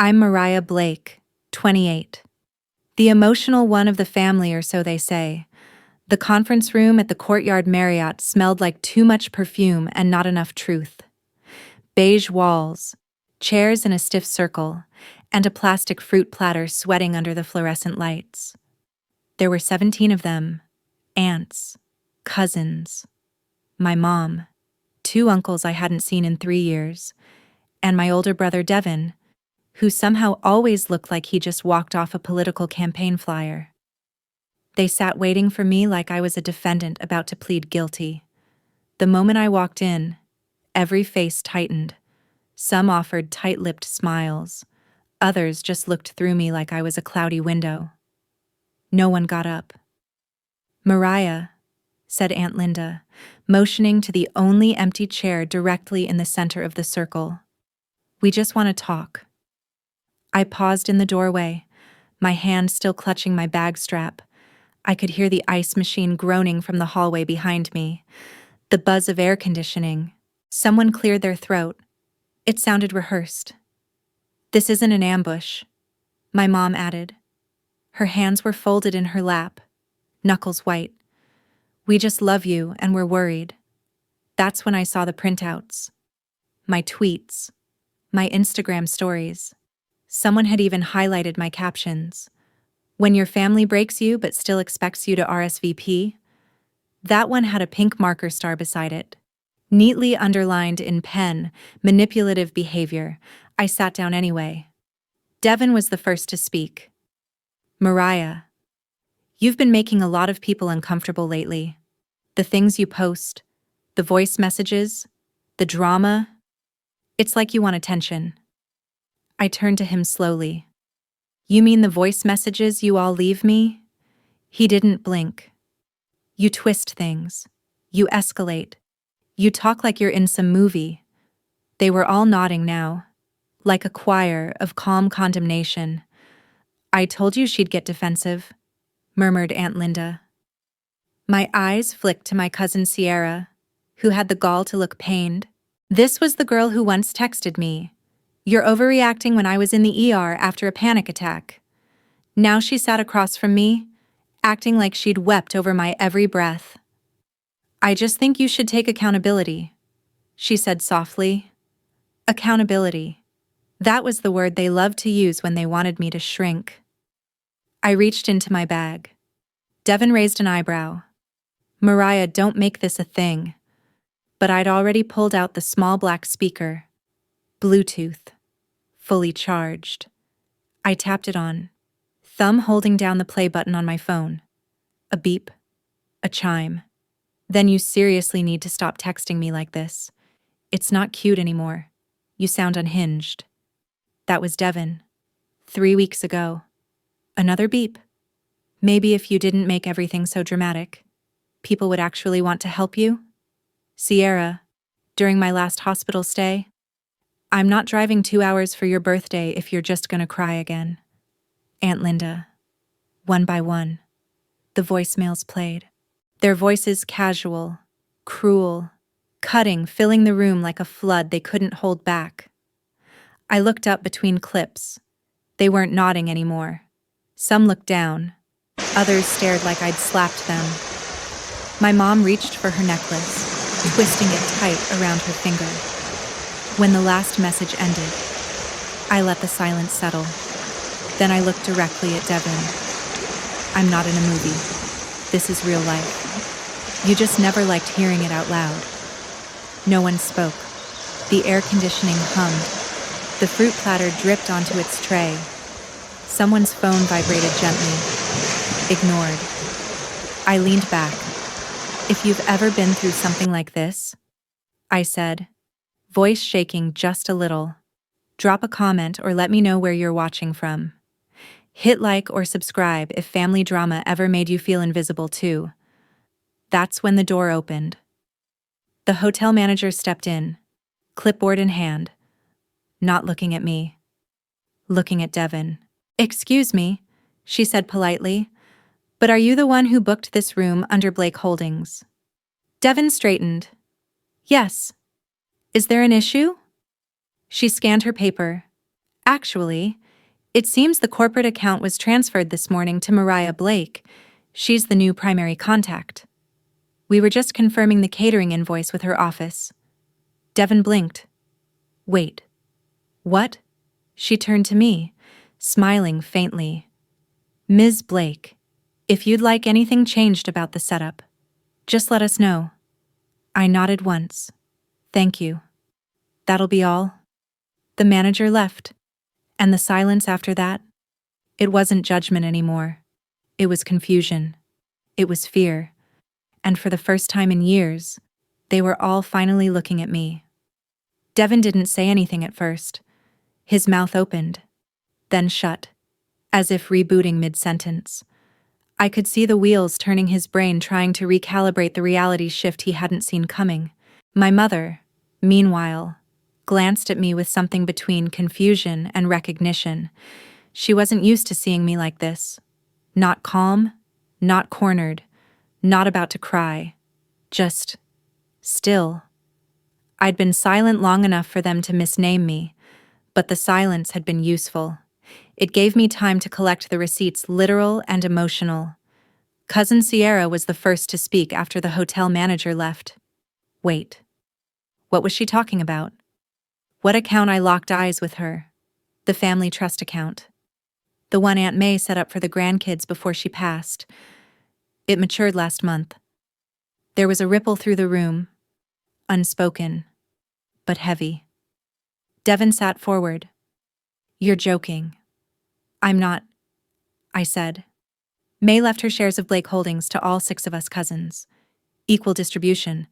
I'm Mariah Blake, 28. The emotional one of the family, or so they say. The conference room at the Courtyard Marriott smelled like too much perfume and not enough truth. Beige walls, chairs in a stiff circle, and a plastic fruit platter sweating under the fluorescent lights. There were 17 of them. Aunts, cousins, my mom, 2 uncles I hadn't seen in 3 years, and my older brother Devin, who somehow always looked like he just walked off a political campaign flyer. They sat waiting for me like I was a defendant about to plead guilty. The moment I walked in, every face tightened. Some offered tight-lipped smiles. Others just looked through me like I was a cloudy window. No one got up. "Mariah," said Aunt Linda, motioning to the only empty chair directly in the center of the circle. "We just want to talk." I paused in the doorway, my hand still clutching my bag strap. I could hear the ice machine groaning from the hallway behind me, the buzz of air conditioning. Someone cleared their throat. It sounded rehearsed. "This isn't an ambush," my mom added. Her hands were folded in her lap, knuckles white. "We just love you and we're worried." That's when I saw the printouts. My tweets. My Instagram stories. Someone had even highlighted my captions. "When your family breaks you but still expects you to RSVP?" That one had a pink marker star beside it. Neatly underlined in pen, manipulative behavior. I sat down anyway. Devin was the first to speak. "Mariah, you've been making a lot of people uncomfortable lately. The things you post, the voice messages, the drama. It's like you want attention." I turned to him slowly. "You mean the voice messages you all leave me?" He didn't blink. "You twist things. You escalate. You talk like you're in some movie." They were all nodding now, like a choir of calm condemnation. "I told you she'd get defensive," murmured Aunt Linda. My eyes flicked to my cousin Sierra, who had the gall to look pained. This was the girl who once texted me, "You're overreacting," when I was in the ER after a panic attack. Now she sat across from me, acting like she'd wept over my every breath. "I just think you should take accountability," she said softly. Accountability. That was the word they loved to use when they wanted me to shrink. I reached into my bag. Devin raised an eyebrow. "Mariah, don't make this a thing." But I'd already pulled out the small black speaker. Bluetooth. Fully charged. I tapped it on, thumb holding down the play button on my phone. A beep. A chime. "Then you seriously need to stop texting me like this. It's not cute anymore. You sound unhinged." That was Devin. 3 weeks ago. Another beep. "Maybe if you didn't make everything so dramatic, people would actually want to help you." "Sierra, during my last hospital stay, I'm not driving 2 hours for your birthday if you're just gonna cry again." Aunt Linda. One by one. The voicemails played. Their voices casual, cruel, cutting, filling the room like a flood they couldn't hold back. I looked up between clips. They weren't nodding anymore. Some looked down. Others stared like I'd slapped them. My mom reached for her necklace, twisting it tight around her finger. When the last message ended, I let the silence settle. Then I looked directly at Devin. "I'm not in a movie. This is real life. You just never liked hearing it out loud." No one spoke. The air conditioning hummed. The fruit platter dripped onto its tray. Someone's phone vibrated gently. Ignored. I leaned back. "If you've ever been through something like this," I said, voice shaking just a little, "drop a comment or let me know where you're watching from. Hit like or subscribe if family drama ever made you feel invisible too." That's when the door opened. The hotel manager stepped in, clipboard in hand, not looking at me, looking at Devin. "Excuse me," she said politely, "but are you the one who booked this room under Blake Holdings?" Devin straightened. "Yes. Is there an issue?" She scanned her paper, Actually, it seems the corporate account was transferred this morning to Mariah Blake. She's the new primary contact. We were just confirming the catering invoice with her office. Devin blinked. Wait. What? She turned to me, smiling faintly. Ms. Blake, if you'd like anything changed about the setup, just let us know. I nodded once. Thank you. That'll be all. The manager left, and the silence after that, it wasn't judgment anymore. It was confusion. It was fear. And for the first time in years, they were all finally looking at me. Devin didn't say anything at first. His mouth opened, then shut, as if rebooting mid-sentence. I could see the wheels turning his brain trying to recalibrate the reality shift he hadn't seen coming. My mother, meanwhile, glanced at me with something between confusion and recognition. She wasn't used to seeing me like this. Not calm, not cornered, not about to cry. Just still. I'd been silent long enough for them to misname me, but the silence had been useful. It gave me time to collect the receipts, literal and emotional. Cousin Sierra was the first to speak after the hotel manager left. Wait. What was she talking about? What account? I locked eyes with her. The family trust account. The one Aunt May set up for the grandkids before she passed. It matured last month. There was a ripple through the room. Unspoken, but heavy. Devin sat forward. You're joking. I'm not, I said. May left her shares of Blake Holdings to all 6 of us cousins. Equal distribution,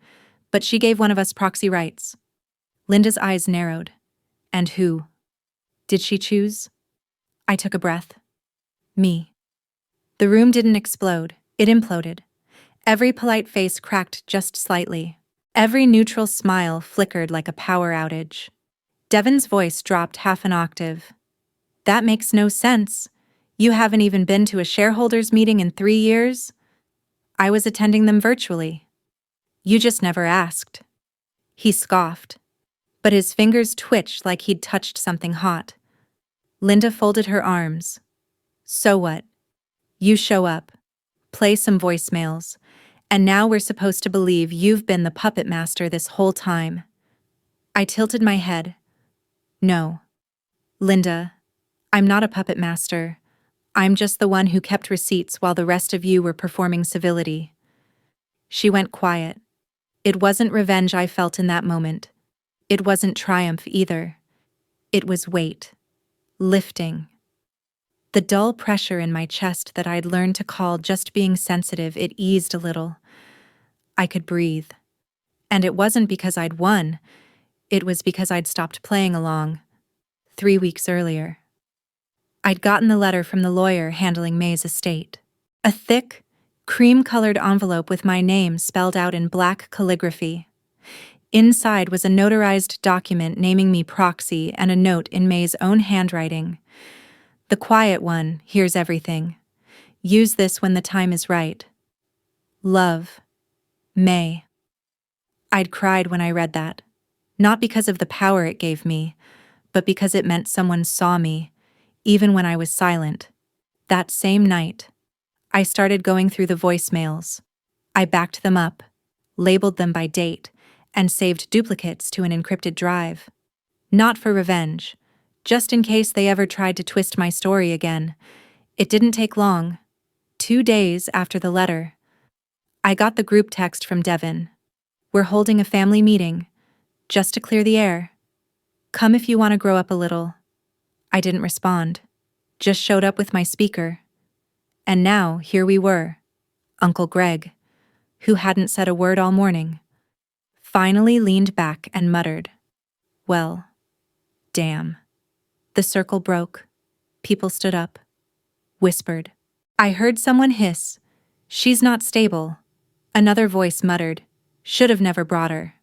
but she gave one of us proxy rights. Linda's eyes narrowed. And who? Did she choose? I took a breath. Me. The room didn't explode, it imploded. Every polite face cracked just slightly. Every neutral smile flickered like a power outage. Devin's voice dropped half an octave. That makes no sense. You haven't even been to a shareholders meeting in 3 years? I was attending them virtually. You just never asked. He scoffed, but his fingers twitched like he'd touched something hot. Linda folded her arms. So what? You show up, play some voicemails, and now we're supposed to believe you've been the puppet master this whole time. I tilted my head. No. Linda, I'm not a puppet master. I'm just the one who kept receipts while the rest of you were performing civility. She went quiet. It wasn't revenge I felt in that moment. It wasn't triumph either. It was weight. Lifting. The dull pressure in my chest that I'd learned to call just being sensitive, it eased a little. I could breathe. And it wasn't because I'd won. It was because I'd stopped playing along. 3 weeks earlier. I'd gotten the letter from the lawyer handling May's estate. A thick, cream-colored envelope with my name spelled out in black calligraphy. Inside was a notarized document naming me proxy and a note in May's own handwriting. The quiet one, here's everything. Use this when the time is right. Love. May. I'd cried when I read that. Not because of the power it gave me, but because it meant someone saw me, even when I was silent. That same night, I started going through the voicemails. I backed them up, labeled them by date, and saved duplicates to an encrypted drive. Not for revenge, just in case they ever tried to twist my story again. It didn't take long. 2 days after the letter, I got the group text from Devin. We're holding a family meeting, just to clear the air. Come if you want to grow up a little. I didn't respond, just showed up with my speaker. And now, here we were. Uncle Greg, who hadn't said a word all morning, finally leaned back and muttered, "Well, damn." The circle broke. People stood up, whispered. I heard someone hiss, "She's not stable." Another voice muttered, "Should have never brought her."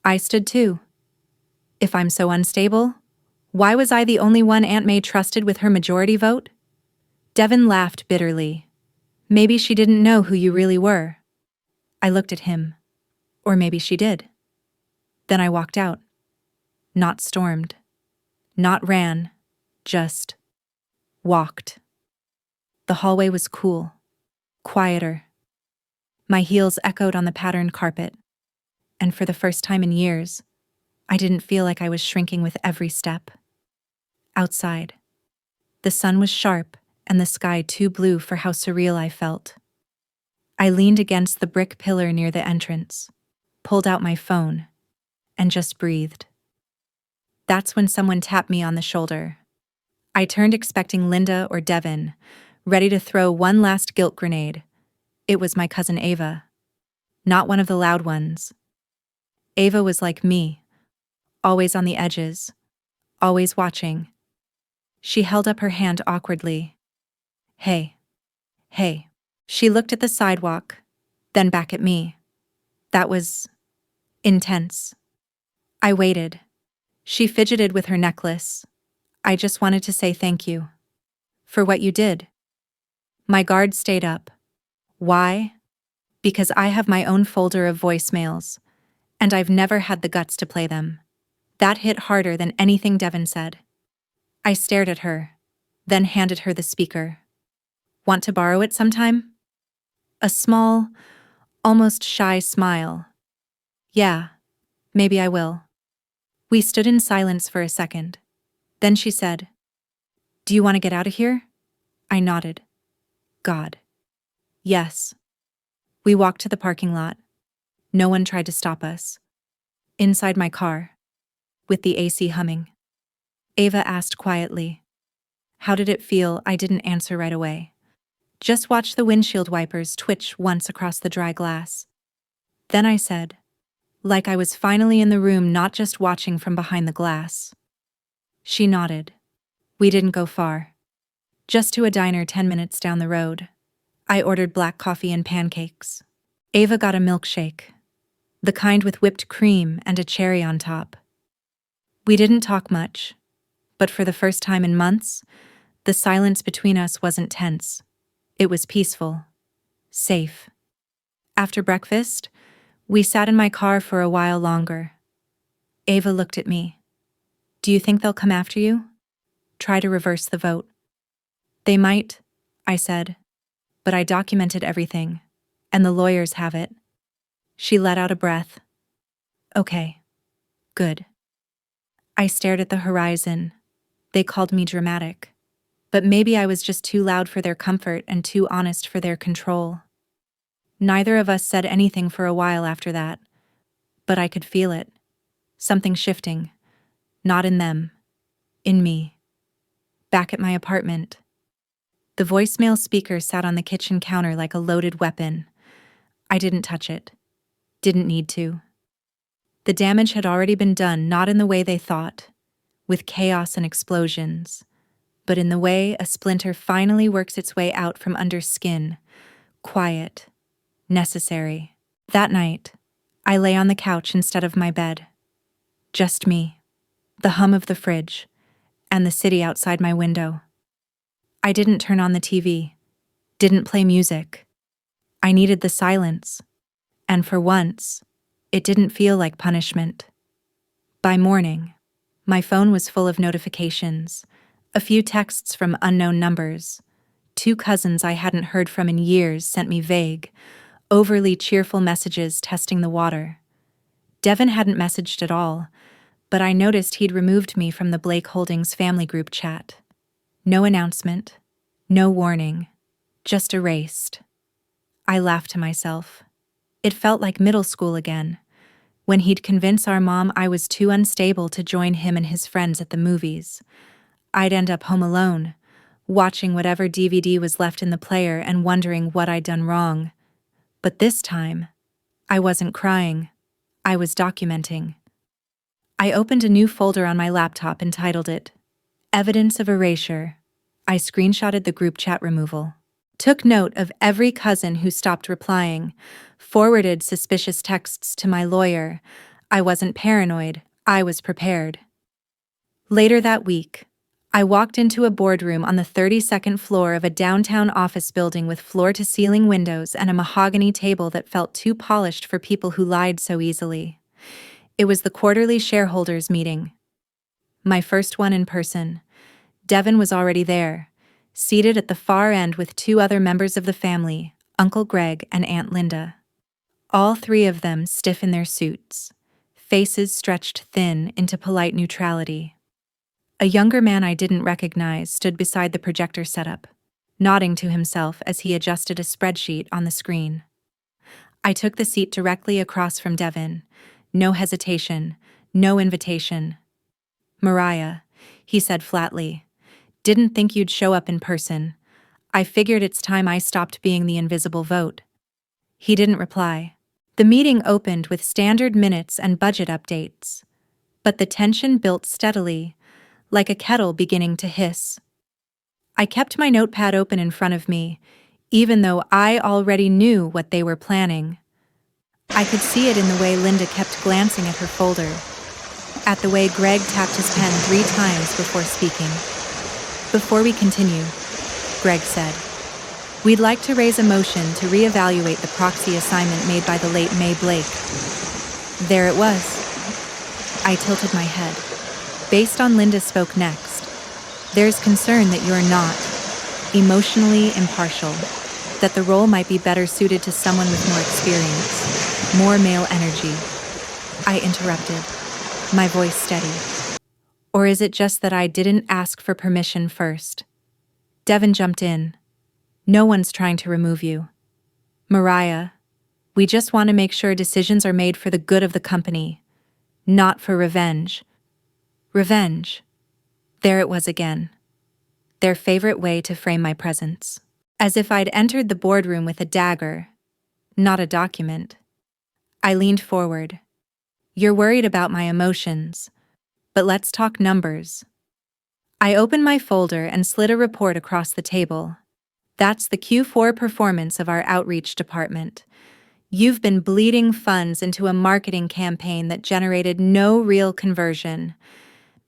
I stood too. If I'm so unstable, why was I the only one Aunt May trusted with her majority vote? Devin laughed bitterly. Maybe she didn't know who you really were. I looked at him. Or maybe she did. Then I walked out. Not stormed. Not ran. Just walked. The hallway was cool, quieter. My heels echoed on the patterned carpet, and for the first time in years, I didn't feel like I was shrinking with every step. Outside, the sun was sharp and the sky too blue for how surreal I felt. I leaned against the brick pillar near the entrance, pulled out my phone, and just breathed. That's when someone tapped me on the shoulder. I turned expecting Linda or Devin, ready to throw one last guilt grenade. It was my cousin Ava. Not one of the loud ones. Ava was like me, always on the edges, always watching. She held up her hand awkwardly. Hey. Hey. She looked at the sidewalk, then back at me. That was intense. I waited. She fidgeted with her necklace. I just wanted to say thank you. For what you did. My guard stayed up. Why? Because I have my own folder of voicemails, and I've never had the guts to play them. That hit harder than anything Devin said. I stared at her, then handed her the speaker. Want to borrow it sometime? A small, almost shy smile. Yeah, maybe I will. We stood in silence for a second. Then she said, Do you want to get out of here? I nodded. God. Yes. We walked to the parking lot. No one tried to stop us. Inside my car, with the AC humming, Ava asked quietly, How did it feel? I didn't answer right away. Just watched the windshield wipers twitch once across the dry glass. Then I said, like I was finally in the room, not just watching from behind the glass. She nodded. We didn't go far. Just to a diner 10 minutes down the road. I ordered black coffee and pancakes. Ava got a milkshake, the kind with whipped cream and a cherry on top. We didn't talk much, but for the first time in months, the silence between us wasn't tense. It was peaceful, safe. After breakfast, we sat in my car for a while longer. Ava looked at me. Do you think they'll come after you? Try to reverse the vote. They might, I said, but I documented everything, and the lawyers have it. She let out a breath. Okay, good. I stared at the horizon. They called me dramatic, but maybe I was just too loud for their comfort and too honest for their control. Neither of us said anything for a while after that, but I could feel it. Something shifting. Not in them. In me. Back at my apartment. The voicemail speaker sat on the kitchen counter like a loaded weapon. I didn't touch it. Didn't need to. The damage had already been done, not in the way they thought, with chaos and explosions, but in the way a splinter finally works its way out from under skin, quiet, necessary. That night, I lay on the couch instead of my bed. Just me, the hum of the fridge, and the city outside my window. I didn't turn on the TV, didn't play music. I needed the silence, and for once, it didn't feel like punishment. By morning, my phone was full of notifications, a few texts from unknown numbers. 2 cousins I hadn't heard from in years sent me vague, overly cheerful messages testing the water. Devin hadn't messaged at all, but I noticed he'd removed me from the Blake Holdings family group chat. No announcement, no warning, just erased. I laughed to myself. It felt like middle school again, when he'd convince our mom I was too unstable to join him and his friends at the movies. I'd end up home alone, watching whatever DVD was left in the player and wondering what I'd done wrong. But this time, I wasn't crying. I was documenting. I opened a new folder on my laptop and titled it, Evidence of Erasure. I screenshotted the group chat removal. Took note of every cousin who stopped replying, forwarded suspicious texts to my lawyer. I wasn't paranoid, I was prepared. Later that week, I walked into a boardroom on the 32nd floor of a downtown office building with floor-to-ceiling windows and a mahogany table that felt too polished for people who lied so easily. It was the quarterly shareholders meeting. My first one in person. Devin was already there, seated at the far end with two other members of the family, Uncle Greg and Aunt Linda. All three of them stiff in their suits, faces stretched thin into polite neutrality. A younger man I didn't recognize stood beside the projector setup, nodding to himself as he adjusted a spreadsheet on the screen. I took the seat directly across from Devin. No hesitation, no invitation. "Mariah," he said flatly, "didn't think you'd show up in person. I figured it's time I stopped being the invisible vote." He didn't reply. The meeting opened with standard minutes and budget updates. But the tension built steadily, like a kettle beginning to hiss. I kept my notepad open in front of me, even though I already knew what they were planning. I could see it in the way Linda kept glancing at her folder, at the way Greg tapped his pen 3 times before speaking. "Before we continue," Greg said, "we'd like to raise a motion to reevaluate the proxy assignment made by the late May Blake." There it was. I tilted my head. Based on Linda spoke next, "There's concern that you're not emotionally impartial, that the role might be better suited to someone with more experience, more male energy." I interrupted, my voice steady. "Or is it just that I didn't ask for permission first?" Devin jumped in. "No one's trying to remove you. Mariah, we just want to make sure decisions are made for the good of the company, not for revenge." Revenge. There it was again. Their favorite way to frame my presence. As if I'd entered the boardroom with a dagger, not a document. I leaned forward. "You're worried about my emotions, but let's talk numbers." I opened my folder and slid a report across the table. "That's the Q4 performance of our outreach department. You've been bleeding funds into a marketing campaign that generated no real conversion.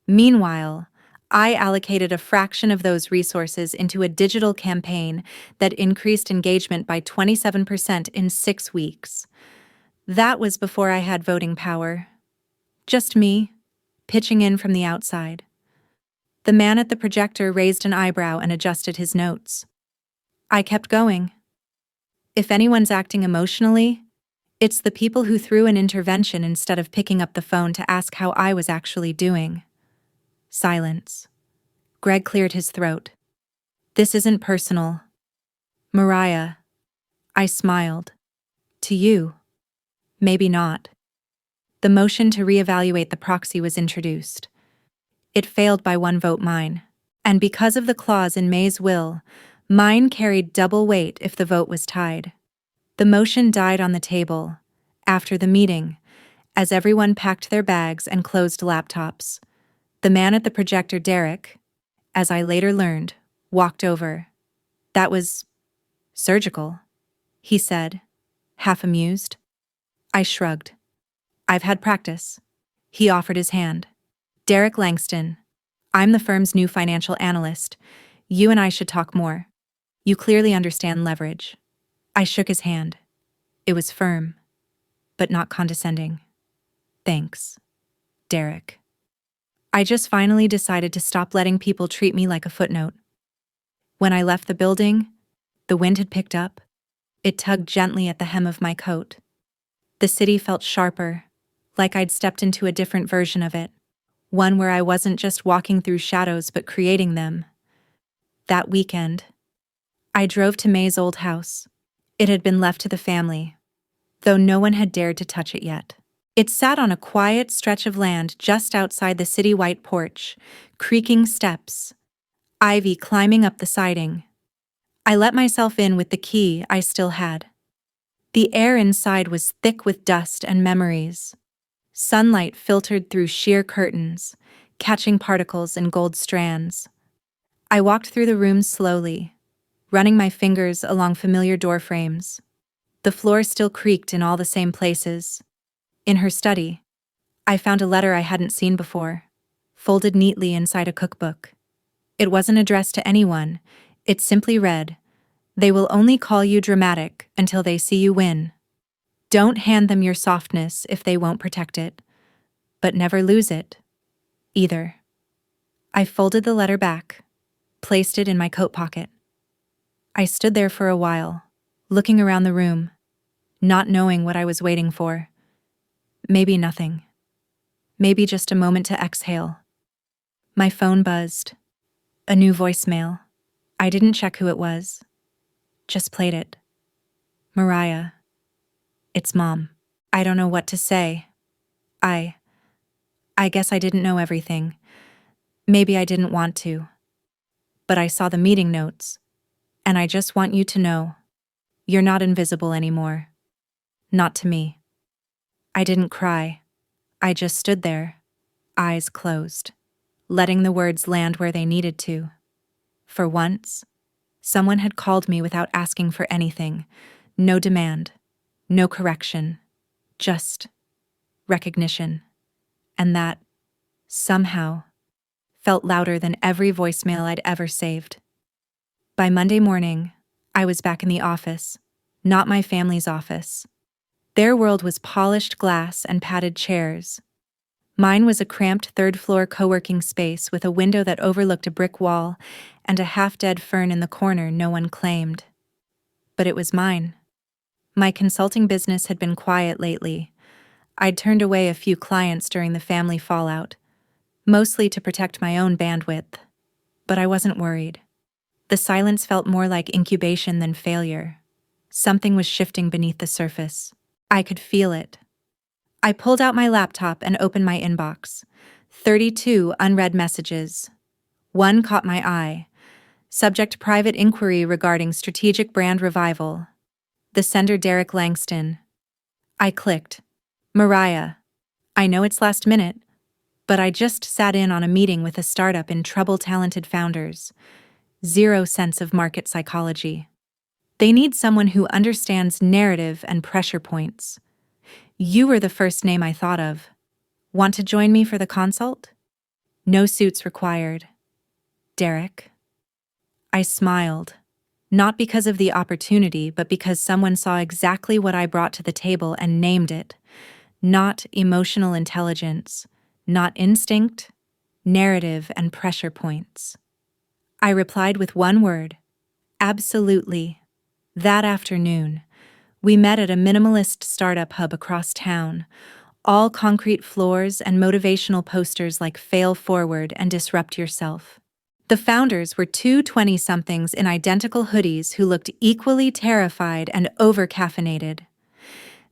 Meanwhile, I allocated a fraction of those resources into a digital campaign that increased engagement by 27% in 6 weeks. That was before I had voting power. Just me, pitching in from the outside." The man at the projector raised an eyebrow and adjusted his notes. I kept going. "If anyone's acting emotionally, it's the people who threw an intervention instead of picking up the phone to ask how I was actually doing." Silence. Greg cleared his throat. "This isn't personal. Mariah." I smiled. "To you. Maybe not." The motion to reevaluate the proxy was introduced. It failed by 1 vote mine. And because of the clause in May's will, mine carried double weight if the vote was tied. The motion died on the table, after the meeting, as everyone packed their bags and closed laptops. The man at the projector, Derek, as I later learned, walked over. "That was surgical," he said, half amused. I shrugged. "I've had practice." He offered his hand. "Derek Langston. I'm the firm's new financial analyst. You and I should talk more. You clearly understand leverage." I shook his hand. It was firm, but not condescending. "Thanks, Derek." I just finally decided to stop letting people treat me like a footnote. When I left the building, the wind had picked up. It tugged gently at the hem of my coat. The city felt sharper, like I'd stepped into a different version of it, one where I wasn't just walking through shadows but creating them. That weekend, I drove to May's old house. It had been left to the family, though no one had dared to touch it yet. It sat on a quiet stretch of land just outside the city white porch, creaking steps, ivy climbing up the siding. I let myself in with the key I still had. The air inside was thick with dust and memories. Sunlight filtered through sheer curtains, catching particles in gold strands. I walked through the room slowly, running my fingers along familiar door frames. The floor still creaked in all the same places. In her study, I found a letter I hadn't seen before, folded neatly inside a cookbook. It wasn't addressed to anyone. It simply read, "They will only call you dramatic until they see you win. Don't hand them your softness if they won't protect it, but never lose it, either." I folded the letter back, placed it in my coat pocket. I stood there for a while, looking around the room, not knowing what I was waiting for. Maybe nothing. Maybe just a moment to exhale. My phone buzzed. A new voicemail. I didn't check who it was. Just played it. Mariah. It's Mom. I don't know what to say. I guess I didn't know everything. Maybe I didn't want to. But I saw the meeting notes. And I just want you to know. You're not invisible anymore. Not to me. I didn't cry. I just stood there, eyes closed, letting the words land where they needed to. For once, someone had called me without asking for anything. No demand, no correction, just recognition. And that, somehow, felt louder than every voicemail I'd ever saved. By Monday morning, I was back in the office, not my family's office. Their world was polished glass and padded chairs. Mine was a cramped third-floor co-working space with a window that overlooked a brick wall and a half-dead fern in the corner no one claimed. But it was mine. My consulting business had been quiet lately. I'd turned away a few clients during the family fallout, mostly to protect my own bandwidth. But I wasn't worried. The silence felt more like incubation than failure. Something was shifting beneath the surface. I could feel it. I pulled out my laptop and opened my inbox. 32 unread messages. One caught my eye. Subject: private inquiry regarding strategic brand revival. The sender: Derek Langston. I clicked. Mariah. I know it's last minute, but I just sat in on a meeting with a startup in trouble, talented founders. Zero sense of market psychology. They need someone who understands narrative and pressure points. You were the first name I thought of. Want to join me for the consult? No suits required. Derek. I smiled. Not because of the opportunity, but because someone saw exactly what I brought to the table and named it. Not emotional intelligence, not instinct, narrative and pressure points. I replied with one word: absolutely. That afternoon, we met at a minimalist startup hub across town, all concrete floors and motivational posters like "Fail Forward" and "Disrupt Yourself." The founders were two 20-somethings in identical hoodies who looked equally terrified and over-caffeinated.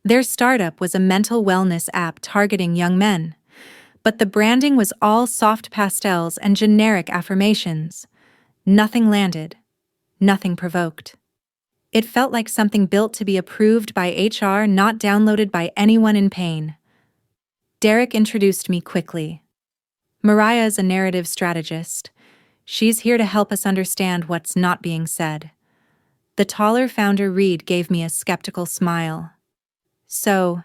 Their startup was a mental wellness app targeting young men, but the branding was all soft pastels and generic affirmations. Nothing landed. Nothing provoked. It felt like something built to be approved by HR, not downloaded by anyone in pain. Derek introduced me quickly. Mariah is a narrative strategist. She's here to help us understand what's not being said. The taller founder, Reed, gave me a skeptical smile. So,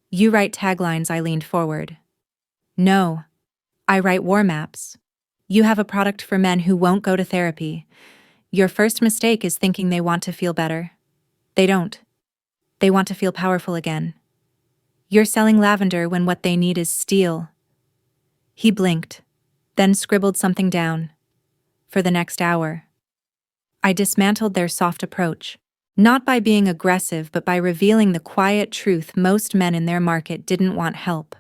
you write taglines? I leaned forward. No, I write war maps. You have a product for men who won't go to therapy. Your first mistake is thinking they want to feel better. They don't. They want to feel powerful again. You're selling lavender when what they need is steel. He blinked, then scribbled something down. For the next hour, I dismantled their soft approach, not by being aggressive but by revealing the quiet truth: most men in their market didn't want help.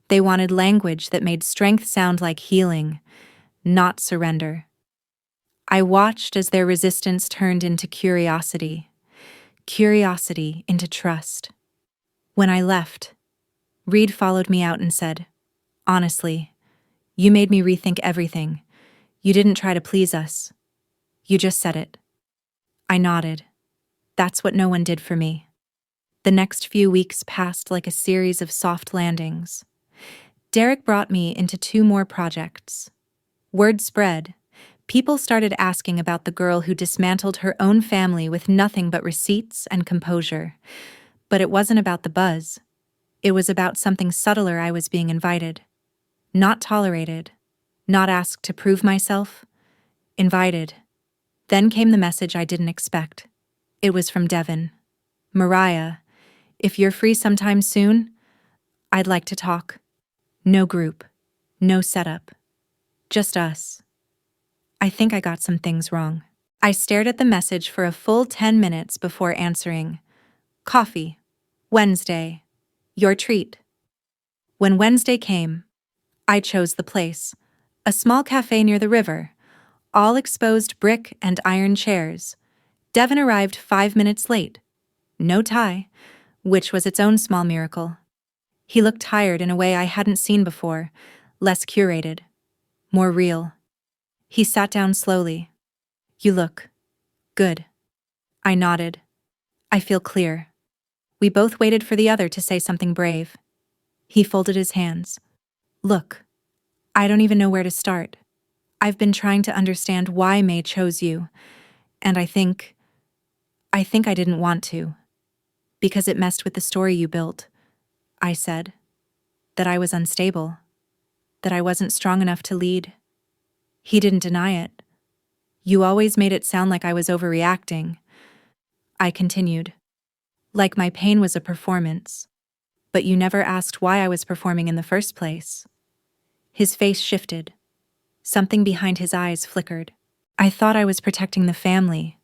They wanted language that made strength sound like healing, not surrender. I watched as their resistance turned into curiosity into trust. When I left, Reed followed me out and said, "Honestly, you made me rethink everything. You didn't try to please us. You just said it." I nodded. That's what no one did for me. The next few weeks passed like a series of soft landings. Derek brought me into 2 more projects. Word spread. People started asking about the girl who dismantled her own family with nothing but receipts and composure. But it wasn't about the buzz. It was about something subtler. I was being invited. Not tolerated. Not asked to prove myself. Invited. Then came the message I didn't expect. It was from Devin. "Mariah, if you're free sometime soon, I'd like to talk." No group. No setup. Just us. I think I got some things wrong. I stared at the message for a full 10 minutes before answering. Coffee. Wednesday. Your treat. When Wednesday came, I chose the place. A small cafe near the river. All exposed brick and iron chairs. Devin arrived 5 minutes late. No tie, which was its own small miracle. He looked tired in a way I hadn't seen before, less curated, more real. He sat down slowly. You look good. I nodded. I feel clear. We both waited for the other to say something brave. He folded his hands. Look, I don't even know where to start. I've been trying to understand why May chose you, and I think I didn't want to. Because it messed with the story you built. I said. That I was unstable. That I wasn't strong enough to lead. He didn't deny it. You always made it sound like I was overreacting. I continued. Like my pain was a performance. But you never asked why I was performing in the first place. His face shifted. Something behind his eyes flickered. I thought I was protecting the family.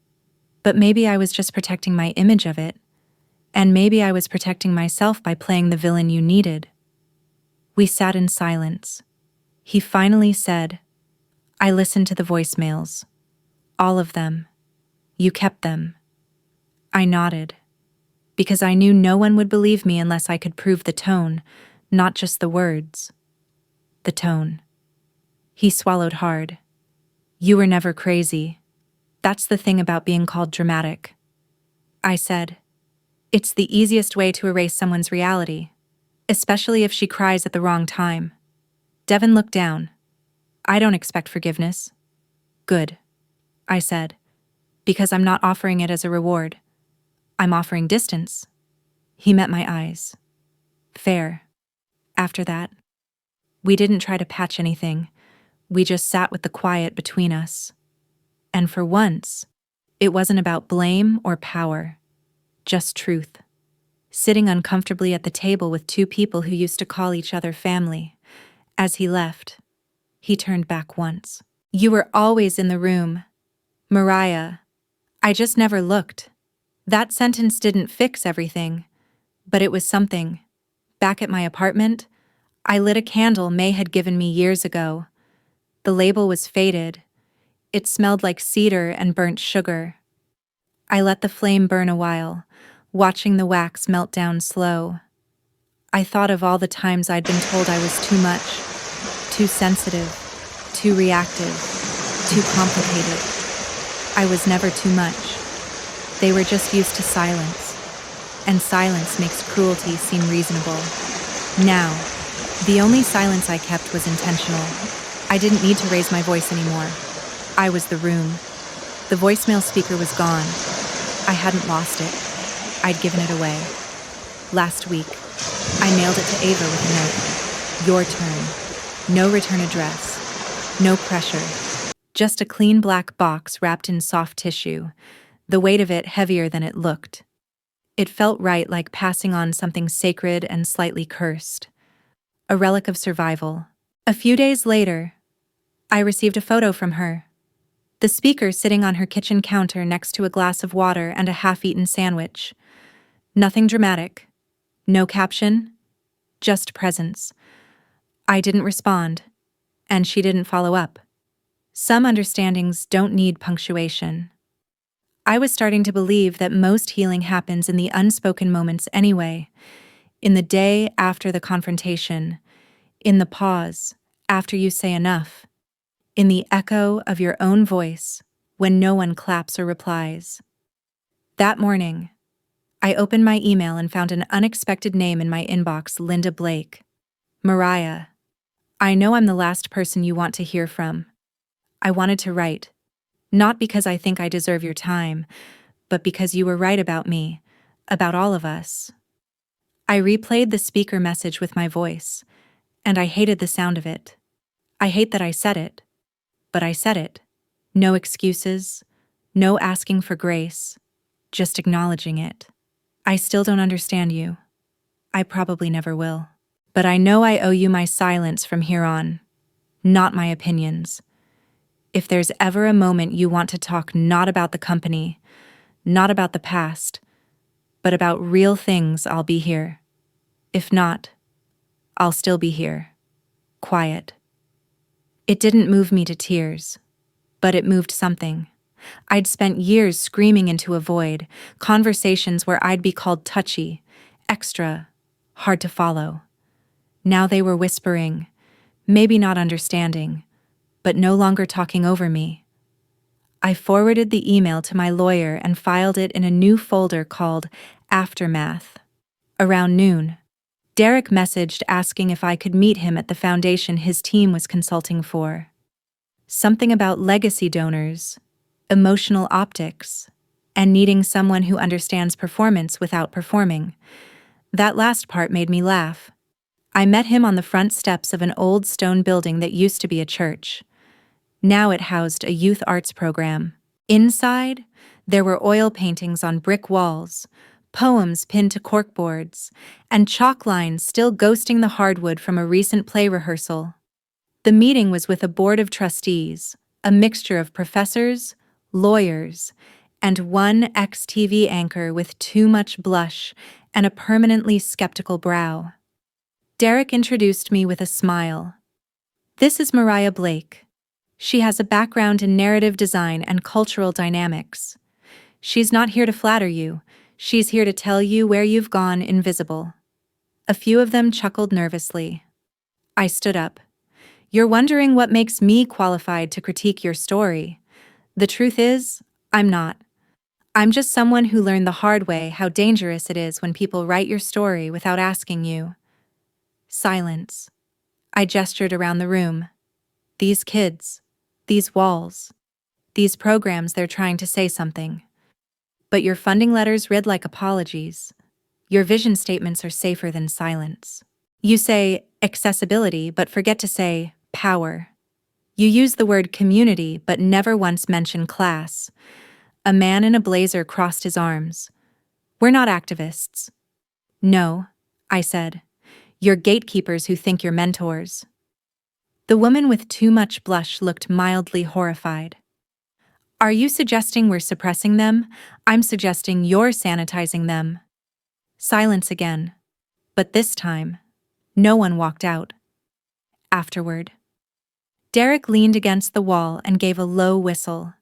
But maybe I was just protecting my image of it. And maybe I was protecting myself by playing the villain you needed. We sat in silence. He finally said, I listened to the voicemails. All of them. You kept them. I nodded. Because I knew no one would believe me unless I could prove the tone, not just the words. The tone. He swallowed hard. You were never crazy. That's the thing about being called dramatic. I said. It's the easiest way to erase someone's reality, especially if she cries at the wrong time. Devin looked down. I don't expect forgiveness. Good, I said, because I'm not offering it as a reward. I'm offering distance. He met my eyes. Fair. After that, we didn't try to patch anything. We just sat with the quiet between us. And for once, it wasn't about blame or power. Just truth. Sitting uncomfortably at the table with two people who used to call each other family. As he left, he turned back once. You were always in the room. Mariah. I just never looked. That sentence didn't fix everything, but it was something. Back at my apartment, I lit a candle May had given me years ago. The label was faded. It smelled like cedar and burnt sugar. I let the flame burn a while, watching the wax melt down slow. I thought of all the times I'd been told I was too much, too sensitive, too reactive, too complicated. I was never too much. They were just used to silence, and silence makes cruelty seem reasonable. Now, the only silence I kept was intentional. I didn't need to raise my voice anymore. I was the room. The voicemail speaker was gone. I hadn't lost it. I'd given it away. Last week, I mailed it to Ava with a note. Your turn. No return address. No pressure. Just a clean black box wrapped in soft tissue, the weight of it heavier than it looked. It felt right, like passing on something sacred and slightly cursed. A relic of survival. A few days later, I received a photo from her. The speaker sitting on her kitchen counter next to a glass of water and a half-eaten sandwich. Nothing dramatic. No caption. Just presence. I didn't respond, and she didn't follow up. Some understandings don't need punctuation. I was starting to believe that most healing happens in the unspoken moments anyway, in the day after the confrontation, in the pause after you say enough, in the echo of your own voice when no one claps or replies. That morning, I opened my email and found an unexpected name in my inbox, Linda Blake. Mariah, I know I'm the last person you want to hear from. I wanted to write, not because I think I deserve your time, but because you were right about me, about all of us. I replayed the speaker message with my voice, and I hated the sound of it. I hate that I said it, but I said it. No excuses, no asking for grace, just acknowledging it. I still don't understand you. I probably never will. But I know I owe you my silence from here on, not my opinions. If there's ever a moment you want to talk not about the company, not about the past, but about real things, I'll be here. If not, I'll still be here. Quiet. It didn't move me to tears, but it moved something. I'd spent years screaming into a void, conversations where I'd be called touchy, extra, hard to follow. Now they were whispering, maybe not understanding, but no longer talking over me. I forwarded the email to my lawyer and filed it in a new folder called Aftermath. Around noon, Derek messaged asking if I could meet him at the foundation his team was consulting for. Something about legacy donors, emotional optics, and needing someone who understands performance without performing. That last part made me laugh. I met him on the front steps of an old stone building that used to be a church. Now it housed a youth arts program. Inside, there were oil paintings on brick walls, poems pinned to corkboards, and chalk lines still ghosting the hardwood from a recent play rehearsal. The meeting was with a board of trustees, a mixture of professors, lawyers, and one ex-TV anchor with too much blush and a permanently skeptical brow. Derek introduced me with a smile. This is Mariah Blake. She has a background in narrative design and cultural dynamics. She's not here to flatter you. She's here to tell you where you've gone invisible. A few of them chuckled nervously. I stood up. You're wondering what makes me qualified to critique your story. The truth is, I'm not. I'm just someone who learned the hard way how dangerous it is when people write your story without asking you. Silence. I gestured around the room. These kids, these walls, these programs, they're trying to say something. But your funding letters read like apologies. Your vision statements are safer than silence. You say accessibility, but forget to say power. You use the word community, but never once mention class. A man in a blazer crossed his arms. We're not activists. No, I said. You're gatekeepers who think you're mentors. The woman with too much blush looked mildly horrified. Are you suggesting we're suppressing them? I'm suggesting you're sanitizing them. Silence again. But this time, no one walked out. Afterward, Derek leaned against the wall and gave a low whistle.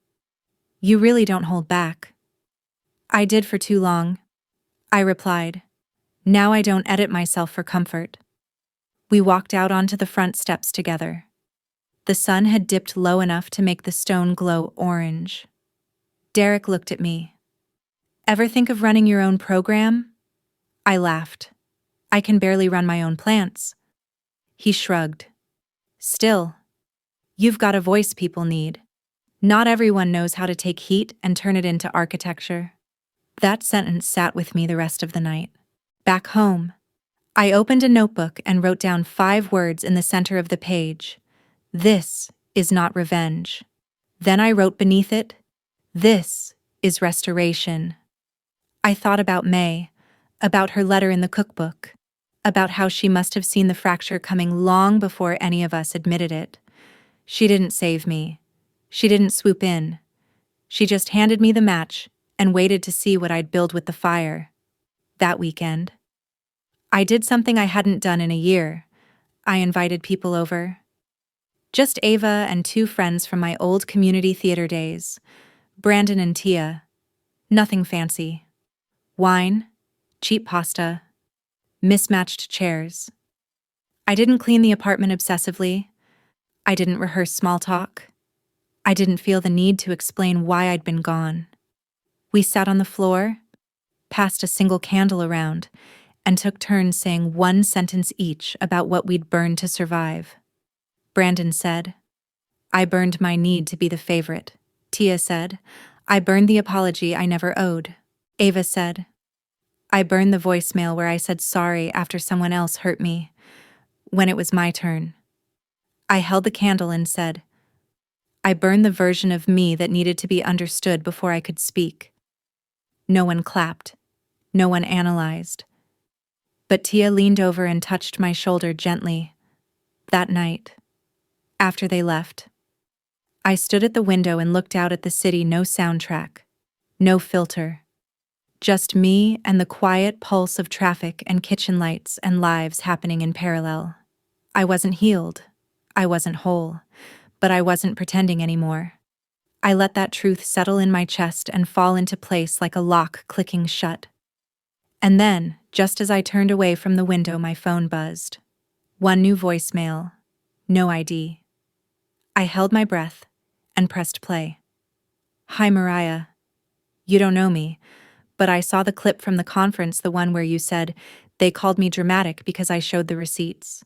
You really don't hold back. I did for too long, I replied. Now I don't edit myself for comfort. We walked out onto the front steps together. The sun had dipped low enough to make the stone glow orange. Derek looked at me. Ever think of running your own program? I laughed. I can barely run my own plants. He shrugged. Still, you've got a voice people need. Not everyone knows how to take heat and turn it into architecture. That sentence sat with me the rest of the night. Back home, I opened a notebook and wrote down 5 words in the center of the page. This is not revenge. Then I wrote beneath it, this is restoration. I thought about May, about her letter in the cookbook, about how she must have seen the fracture coming long before any of us admitted it. She didn't save me. She didn't swoop in. She just handed me the match and waited to see what I'd build with the fire. That weekend, I did something I hadn't done in a year. I invited people over. Just Ava and 2 friends from my old community theater days, Brandon and Tia. Nothing fancy. Wine, cheap pasta, mismatched chairs. I didn't clean the apartment obsessively. I didn't rehearse small talk. I didn't feel the need to explain why I'd been gone. We sat on the floor, passed a single candle around, and took turns saying 1 sentence each about what we'd burned to survive. Brandon said, I burned my need to be the favorite. Tia said, I burned the apology I never owed. Ava said, I burned the voicemail where I said sorry after someone else hurt me, when it was my turn. I held the candle and said, I burned the version of me that needed to be understood before I could speak. No one clapped. No one analyzed. But Tia leaned over and touched my shoulder gently. That night, after they left, I stood at the window and looked out at the city, no soundtrack, no filter. Just me and the quiet pulse of traffic and kitchen lights and lives happening in parallel. I wasn't healed. I wasn't whole. But I wasn't pretending anymore. I let that truth settle in my chest and fall into place like a lock clicking shut. And then, just as I turned away from the window, my phone buzzed. One new voicemail. No ID. I held my breath and pressed play. Hi, Mariah. You don't know me, but I saw the clip from the conference, the one where you said they called me dramatic because I showed the receipts.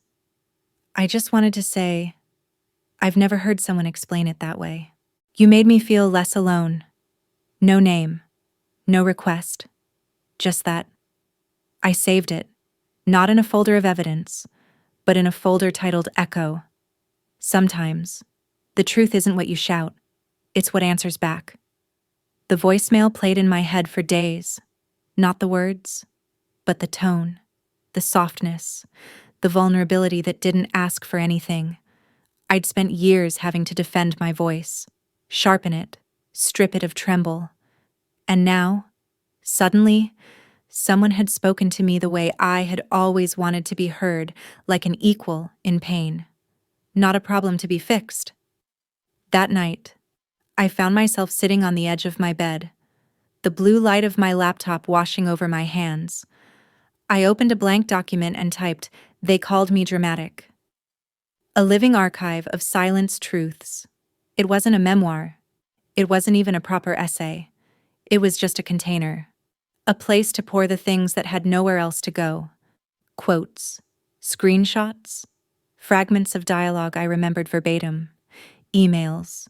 I just wanted to say, I've never heard someone explain it that way. You made me feel less alone. No name, no request, just that. I saved it, not in a folder of evidence, but in a folder titled Echo. Sometimes, the truth isn't what you shout, it's what answers back. The voicemail played in my head for days, not the words, but the tone, the softness, the vulnerability that didn't ask for anything. I'd spent years having to defend my voice, sharpen it, strip it of tremble. And now, suddenly, someone had spoken to me the way I had always wanted to be heard, like an equal in pain. Not a problem to be fixed. That night, I found myself sitting on the edge of my bed, the blue light of my laptop washing over my hands. I opened a blank document and typed, "They called me dramatic." A living archive of silenced truths. It wasn't a memoir. It wasn't even a proper essay. It was just a container. A place to pour the things that had nowhere else to go. Quotes, screenshots, fragments of dialogue I remembered verbatim, emails,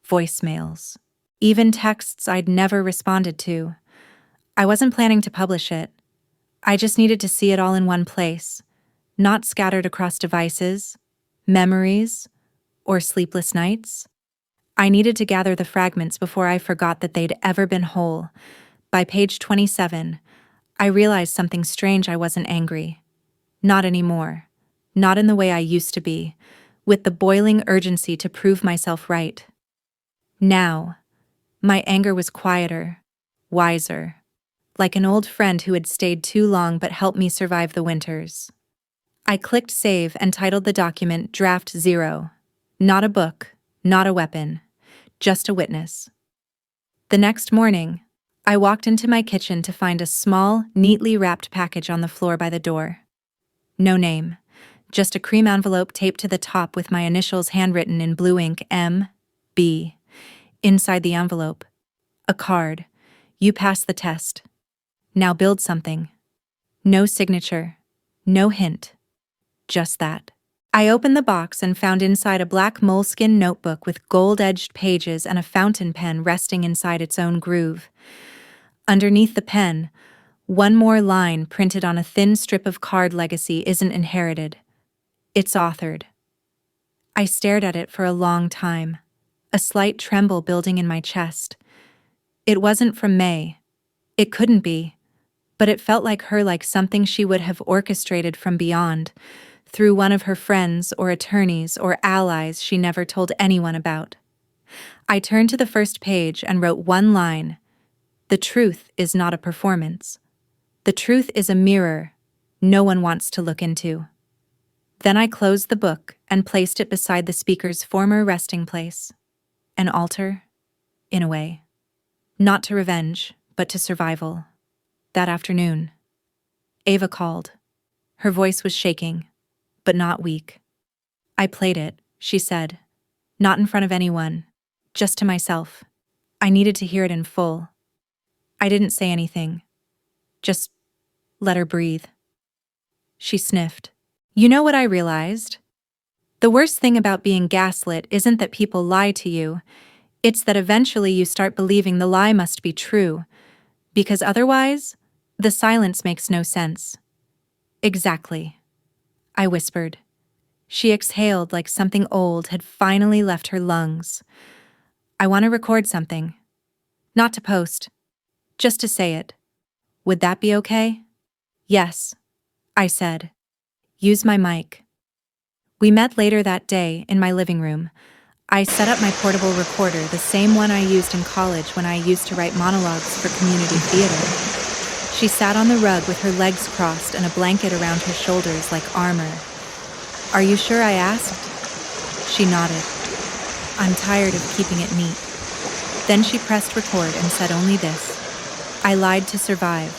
voicemails, even texts I'd never responded to. I wasn't planning to publish it. I just needed to see it all in one place, not scattered across devices, memories, or sleepless nights. I needed to gather the fragments before I forgot that they'd ever been whole. By page 27, I realized something strange. I wasn't angry. Not anymore. Not in the way I used to be, with the boiling urgency to prove myself right. Now, my anger was quieter, wiser, like an old friend who had stayed too long but helped me survive the winters. I clicked save and titled the document Draft 0. Not a book, not a weapon, just a witness. The next morning, I walked into my kitchen to find a small, neatly wrapped package on the floor by the door. No name, just a cream envelope taped to the top with my initials handwritten in blue ink, M.B. Inside the envelope, a card. You passed the test. Now build something. No signature, no hint, just that. I opened the box and found inside a black moleskin notebook with gold-edged pages and a fountain pen resting inside its own groove. Underneath the pen, one more line printed on a thin strip of card: legacy isn't inherited. It's authored. I stared at it for a long time, a slight tremble building in my chest. It wasn't from May. It couldn't be. But it felt like her, like something she would have orchestrated from beyond, through one of her friends or attorneys or allies she never told anyone about. I turned to the first page and wrote one line. The truth is not a performance. The truth is a mirror no one wants to look into. Then I closed the book and placed it beside the speaker's former resting place. An altar, in a way. Not to revenge, but to survival. That afternoon, Ava called. Her voice was shaking, but not weak. I played it, she said. Not in front of anyone, just to myself. I needed to hear it in full. I didn't say anything. Just let her breathe. She sniffed. You know what I realized? The worst thing about being gaslit isn't that people lie to you. It's that eventually you start believing the lie must be true, because otherwise, the silence makes no sense. Exactly, I whispered. She exhaled like something old had finally left her lungs. I want to record something. Not to post, just to say it. Would that be okay? Yes, I said. Use my mic. We met later that day in my living room. I set up my portable recorder, the same one I used in college when I used to write monologues for community theater. She sat on the rug with her legs crossed and a blanket around her shoulders like armor. "Are you sure?" I asked. She nodded. "I'm tired of keeping it neat." Then she pressed record and said only this: "I lied to survive.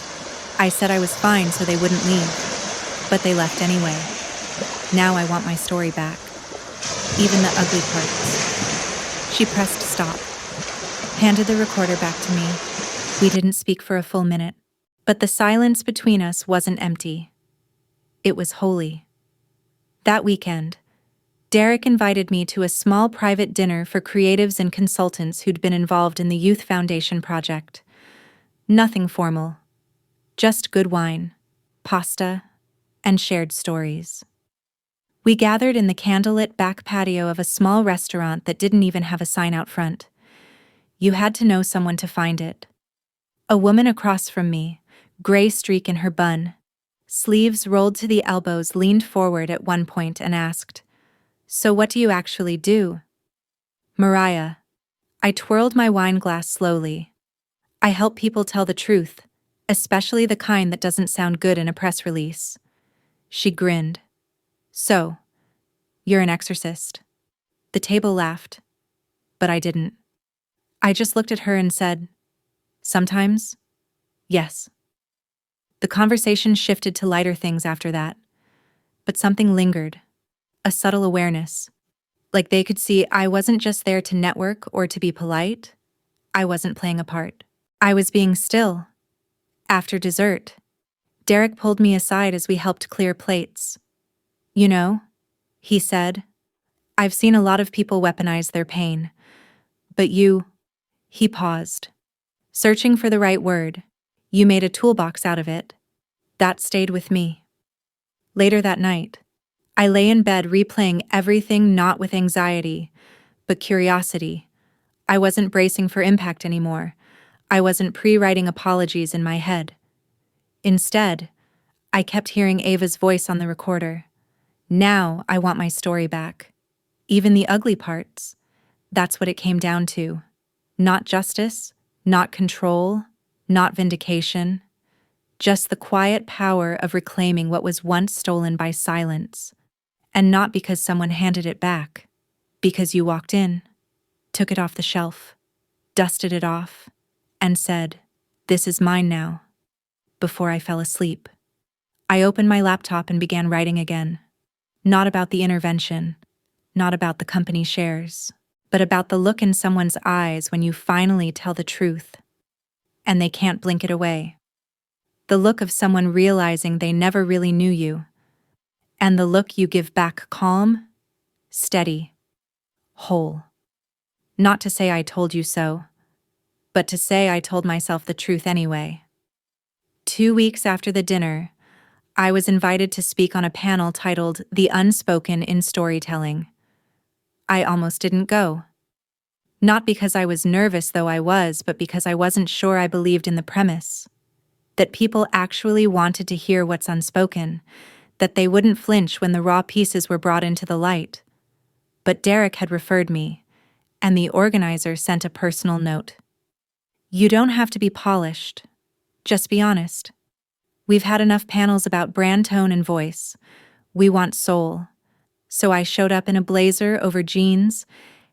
I said I was fine so they wouldn't leave. But they left anyway. Now I want my story back. Even the ugly parts." She pressed stop, handed the recorder back to me. We didn't speak for a full minute, but the silence between us wasn't empty. It was holy. That weekend, Derek invited me to a small private dinner for creatives and consultants who'd been involved in the Youth Foundation project. Nothing formal, just good wine, pasta, and shared stories. We gathered in the candlelit back patio of a small restaurant that didn't even have a sign out front. You had to know someone to find it. A woman across from me, gray streak in her bun, sleeves rolled to the elbows, leaned forward at one point and asked, "So what do you actually do?" "Mariah." I twirled my wine glass slowly. "I help people tell the truth, especially the kind that doesn't sound good in a press release." She grinned. "So, you're an exorcist." The table laughed, but I didn't. I just looked at her and said, "Sometimes, yes." The conversation shifted to lighter things after that, but something lingered, a subtle awareness. Like they could see I wasn't just there to network or to be polite. I wasn't playing a part. I was being still. After dessert, Derek pulled me aside as we helped clear plates. "You know," he said, "I've seen a lot of people weaponize their pain. But you..." He paused, searching for the right word. "You made a toolbox out of it." That stayed with me. Later that night, I lay in bed replaying everything, not with anxiety, but curiosity. I wasn't bracing for impact anymore. I wasn't pre-writing apologies in my head. Instead, I kept hearing Ava's voice on the recorder. "Now I want my story back. Even the ugly parts." That's what it came down to. Not justice, not control, not vindication. Just the quiet power of reclaiming what was once stolen by silence. And not because someone handed it back. Because you walked in, took it off the shelf, dusted it off, and said, "This is mine now." Before I fell asleep, I opened my laptop and began writing again. Not about the intervention, not about the company shares, but about the look in someone's eyes when you finally tell the truth, and they can't blink it away. The look of someone realizing they never really knew you, and the look you give back calm, steady, whole. Not to say I told you so, but to say I told myself the truth anyway. 2 weeks after the dinner, I was invited to speak on a panel titled "The Unspoken in Storytelling." I almost didn't go. Not because I was nervous, though I was, but because I wasn't sure I believed in the premise. That people actually wanted to hear what's unspoken, that they wouldn't flinch when the raw pieces were brought into the light. But Derek had referred me, and the organizer sent a personal note. "You don't have to be polished. Just be honest. We've had enough panels about brand tone and voice. We want soul." So I showed up in a blazer over jeans,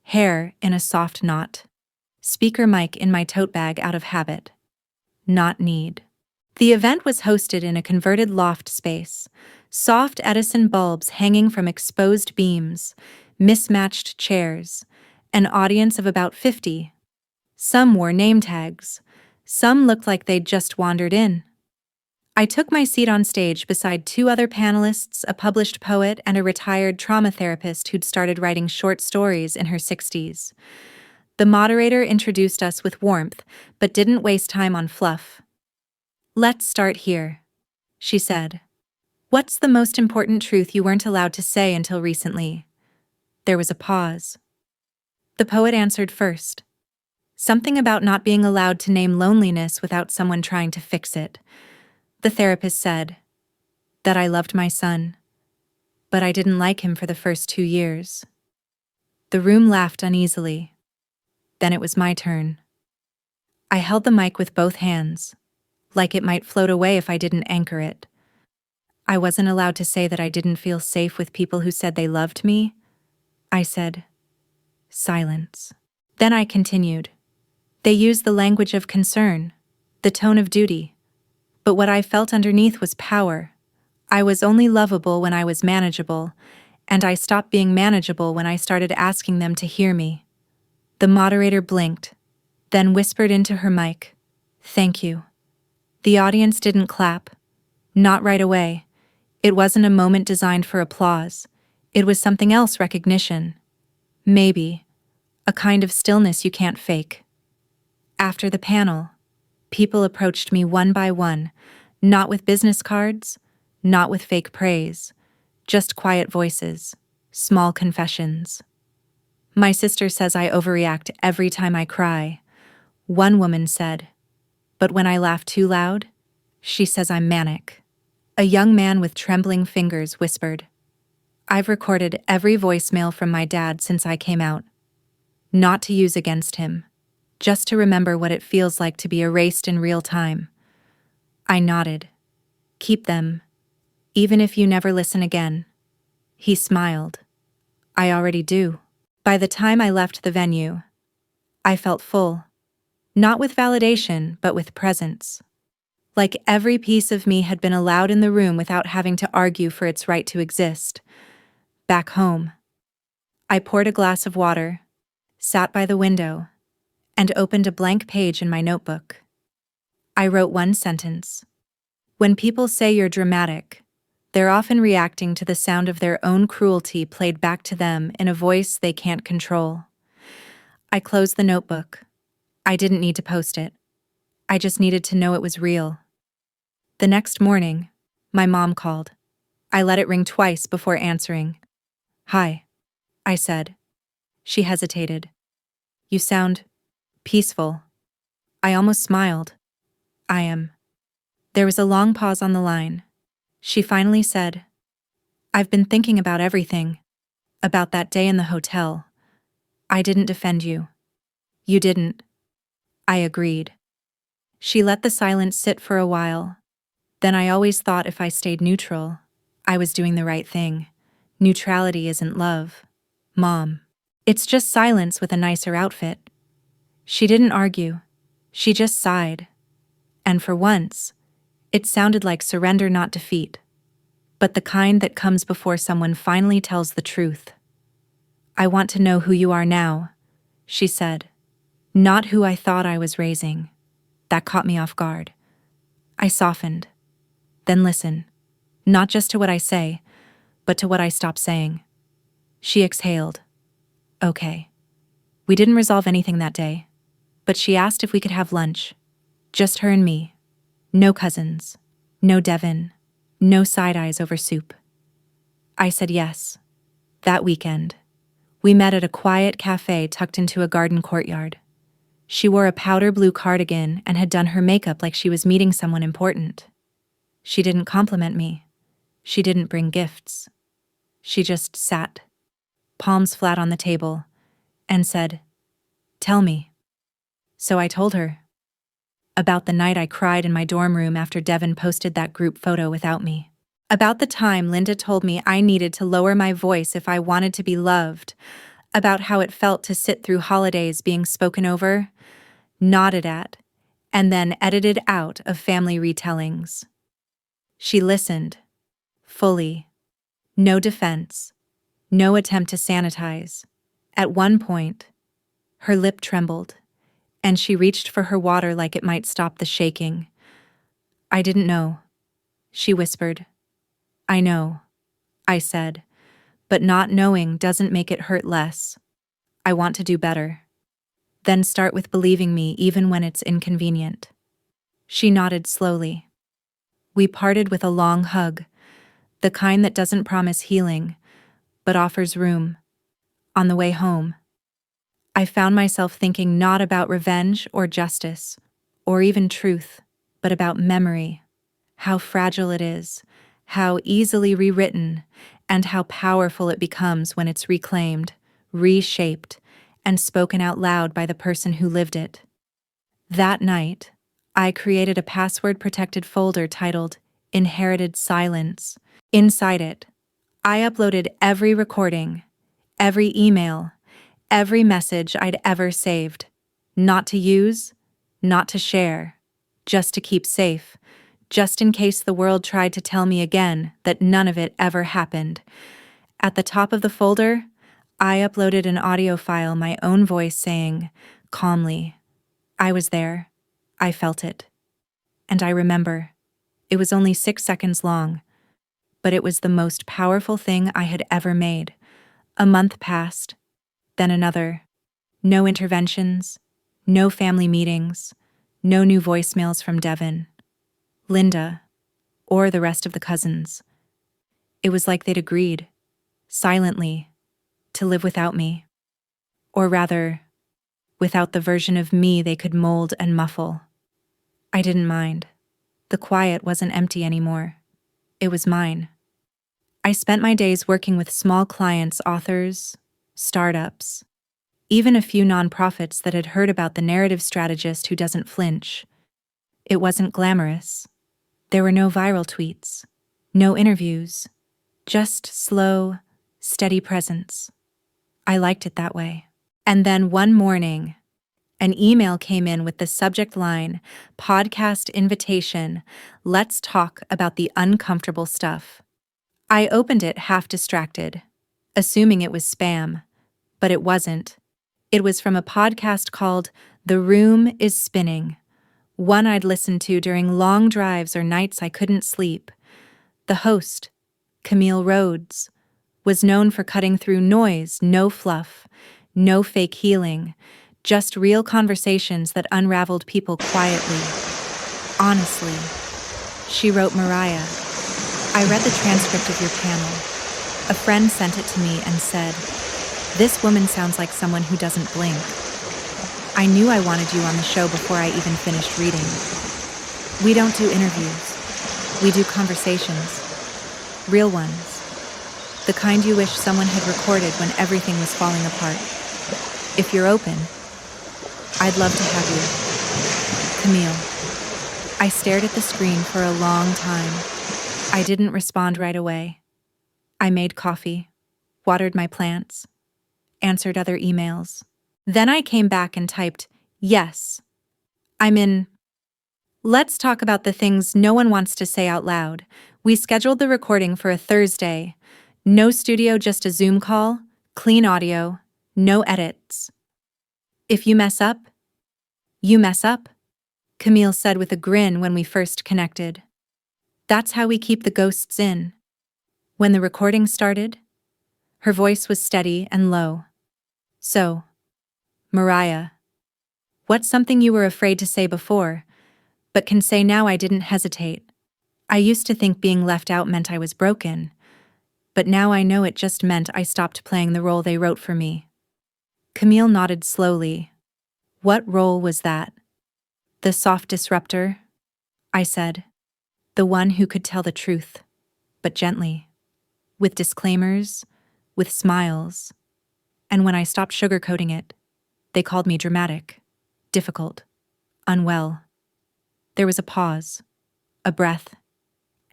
hair in a soft knot, speaker mic in my tote bag out of habit, not need. The event was hosted in a converted loft space, soft Edison bulbs hanging from exposed beams, mismatched chairs, an audience of about 50. Some wore name tags. Some looked like they'd just wandered in. I took my seat on stage beside 2 other panelists, a published poet and a retired trauma therapist who'd started writing short stories in her 60s. The moderator introduced us with warmth, but didn't waste time on fluff. "Let's start here," she said. "What's the most important truth you weren't allowed to say until recently?" There was a pause. The poet answered first. Something about not being allowed to name loneliness without someone trying to fix it. The therapist said that I loved my son, but I didn't like him for the first 2 years. The room laughed uneasily. Then it was my turn. I held the mic with both hands, like it might float away if I didn't anchor it. I wasn't allowed to say that I didn't feel safe with people who said they loved me. I said, silence. Then I continued. They used the language of concern, the tone of duty. But what I felt underneath was power. I was only lovable when I was manageable, and I stopped being manageable when I started asking them to hear me. The moderator blinked, then whispered into her mic, "Thank you." The audience didn't clap. Not right away. It wasn't a moment designed for applause. It was something else, recognition. Maybe. A kind of stillness you can't fake. After the panel, people approached me one by one, not with business cards, not with fake praise, just quiet voices, small confessions. My sister says I overreact every time I cry. One woman said, but when I laugh too loud, she says I'm manic. A young man with trembling fingers whispered, I've recorded every voicemail from my dad since I came out. Not to use against him, just to remember what it feels like to be erased in real time. I nodded. Keep them, even if you never listen again. He smiled. I already do. By the time I left the venue, I felt full. Not with validation, but with presence. Like every piece of me had been allowed in the room without having to argue for its right to exist. Back home, I poured a glass of water, sat by the window, and opened a blank page in my notebook. I wrote one sentence. When people say you're dramatic, they're often reacting to the sound of their own cruelty played back to them in a voice they can't control. I closed the notebook. I didn't need to post it. I just needed to know it was real. The next morning, my mom called. I let it ring twice before answering. Hi, I said. She hesitated. You sound peaceful. I almost smiled. I am. There was a long pause on the line. She finally said, I've been thinking about everything. About that day in the hotel. I didn't defend you. You didn't. I agreed. She let the silence sit for a while. Then I always thought if I stayed neutral, I was doing the right thing. Neutrality isn't love, Mom. It's just silence with a nicer outfit. She didn't argue. She just sighed. And for once, it sounded like surrender, not defeat. But the kind that comes before someone finally tells the truth. I want to know who you are now, she said. Not who I thought I was raising. That caught me off guard. I softened. Then listen. Not just to what I say, but to what I stop saying. She exhaled. Okay. We didn't resolve anything that day, but she asked if we could have lunch. Just her and me. No cousins. No Devin. No side eyes over soup. I said yes. That weekend, we met at a quiet cafe tucked into a garden courtyard. She wore a powder blue cardigan and had done her makeup like she was meeting someone important. She didn't compliment me. She didn't bring gifts. She just sat, palms flat on the table, and said, Tell me. So I told her. About the night I cried in my dorm room after Devin posted that group photo without me. About the time Linda told me I needed to lower my voice if I wanted to be loved. About how it felt to sit through holidays being spoken over, nodded at, and then edited out of family retellings. She listened, fully. No defense, no attempt to sanitize. At one point, her lip trembled, and she reached for her water like it might stop the shaking. I didn't know, she whispered. I know, I said, but not knowing doesn't make it hurt less. I want to do better. Then start with believing me even when it's inconvenient. She nodded slowly. We parted with a long hug, the kind that doesn't promise healing, but offers room. On the way home, I found myself thinking not about revenge or justice, or even truth, but about memory, how fragile it is, how easily rewritten, and how powerful it becomes when it's reclaimed, reshaped, and spoken out loud by the person who lived it. That night, I created a password-protected folder titled Inherited Silence. Inside it, I uploaded every recording, every email, every message I'd ever saved. Not to use, not to share, just to keep safe, just in case the world tried to tell me again that none of it ever happened. At the top of the folder, I uploaded an audio file, my own voice saying, calmly, I was there, I felt it. And I remember, it was only 6 seconds long, but it was the most powerful thing I had ever made. A month passed, then another. No interventions, no family meetings, no new voicemails from Devin, Linda, or the rest of the cousins. It was like they'd agreed, silently, to live without me. Or rather, without the version of me they could mold and muffle. I didn't mind. The quiet wasn't empty anymore. It was mine. I spent my days working with small clients, authors, startups, even a few nonprofits that had heard about the narrative strategist who doesn't flinch. It wasn't glamorous. There were no viral tweets, no interviews, just slow, steady presence. I liked it that way. And then one morning, an email came in with the subject line, podcast invitation, let's talk about the uncomfortable stuff. I opened it half distracted, assuming it was spam, but it wasn't. It was from a podcast called The Room is Spinning, one I'd listened to during long drives or nights I couldn't sleep. The host, Camille Rhodes, was known for cutting through noise, no fluff, no fake healing, just real conversations that unraveled people quietly. Honestly, she wrote, Mariah, I read the transcript of your panel. A friend sent it to me and said, this woman sounds like someone who doesn't blink. I knew I wanted you on the show before I even finished reading. We don't do interviews. We do conversations. Real ones. The kind you wish someone had recorded when everything was falling apart. If you're open, I'd love to have you. Camille. I stared at the screen for a long time. I didn't respond right away. I made coffee, watered my plants, answered other emails. Then I came back and typed, yes, I'm in. Let's talk about the things no one wants to say out loud. We scheduled the recording for a Thursday. No studio, just a Zoom call, clean audio, no edits. If you mess up, you mess up, Camille said with a grin when we first connected. That's how we keep the ghosts in. When the recording started, her voice was steady and low. So, Mariah, what's something you were afraid to say before, but can say now? I didn't hesitate. I used to think being left out meant I was broken, but now I know it just meant I stopped playing the role they wrote for me. Camille nodded slowly. What role was that? The soft disruptor, I said. The one who could tell the truth, but gently, with disclaimers, with smiles. And when I stopped sugarcoating it, they called me dramatic, difficult, unwell. There was a pause, a breath.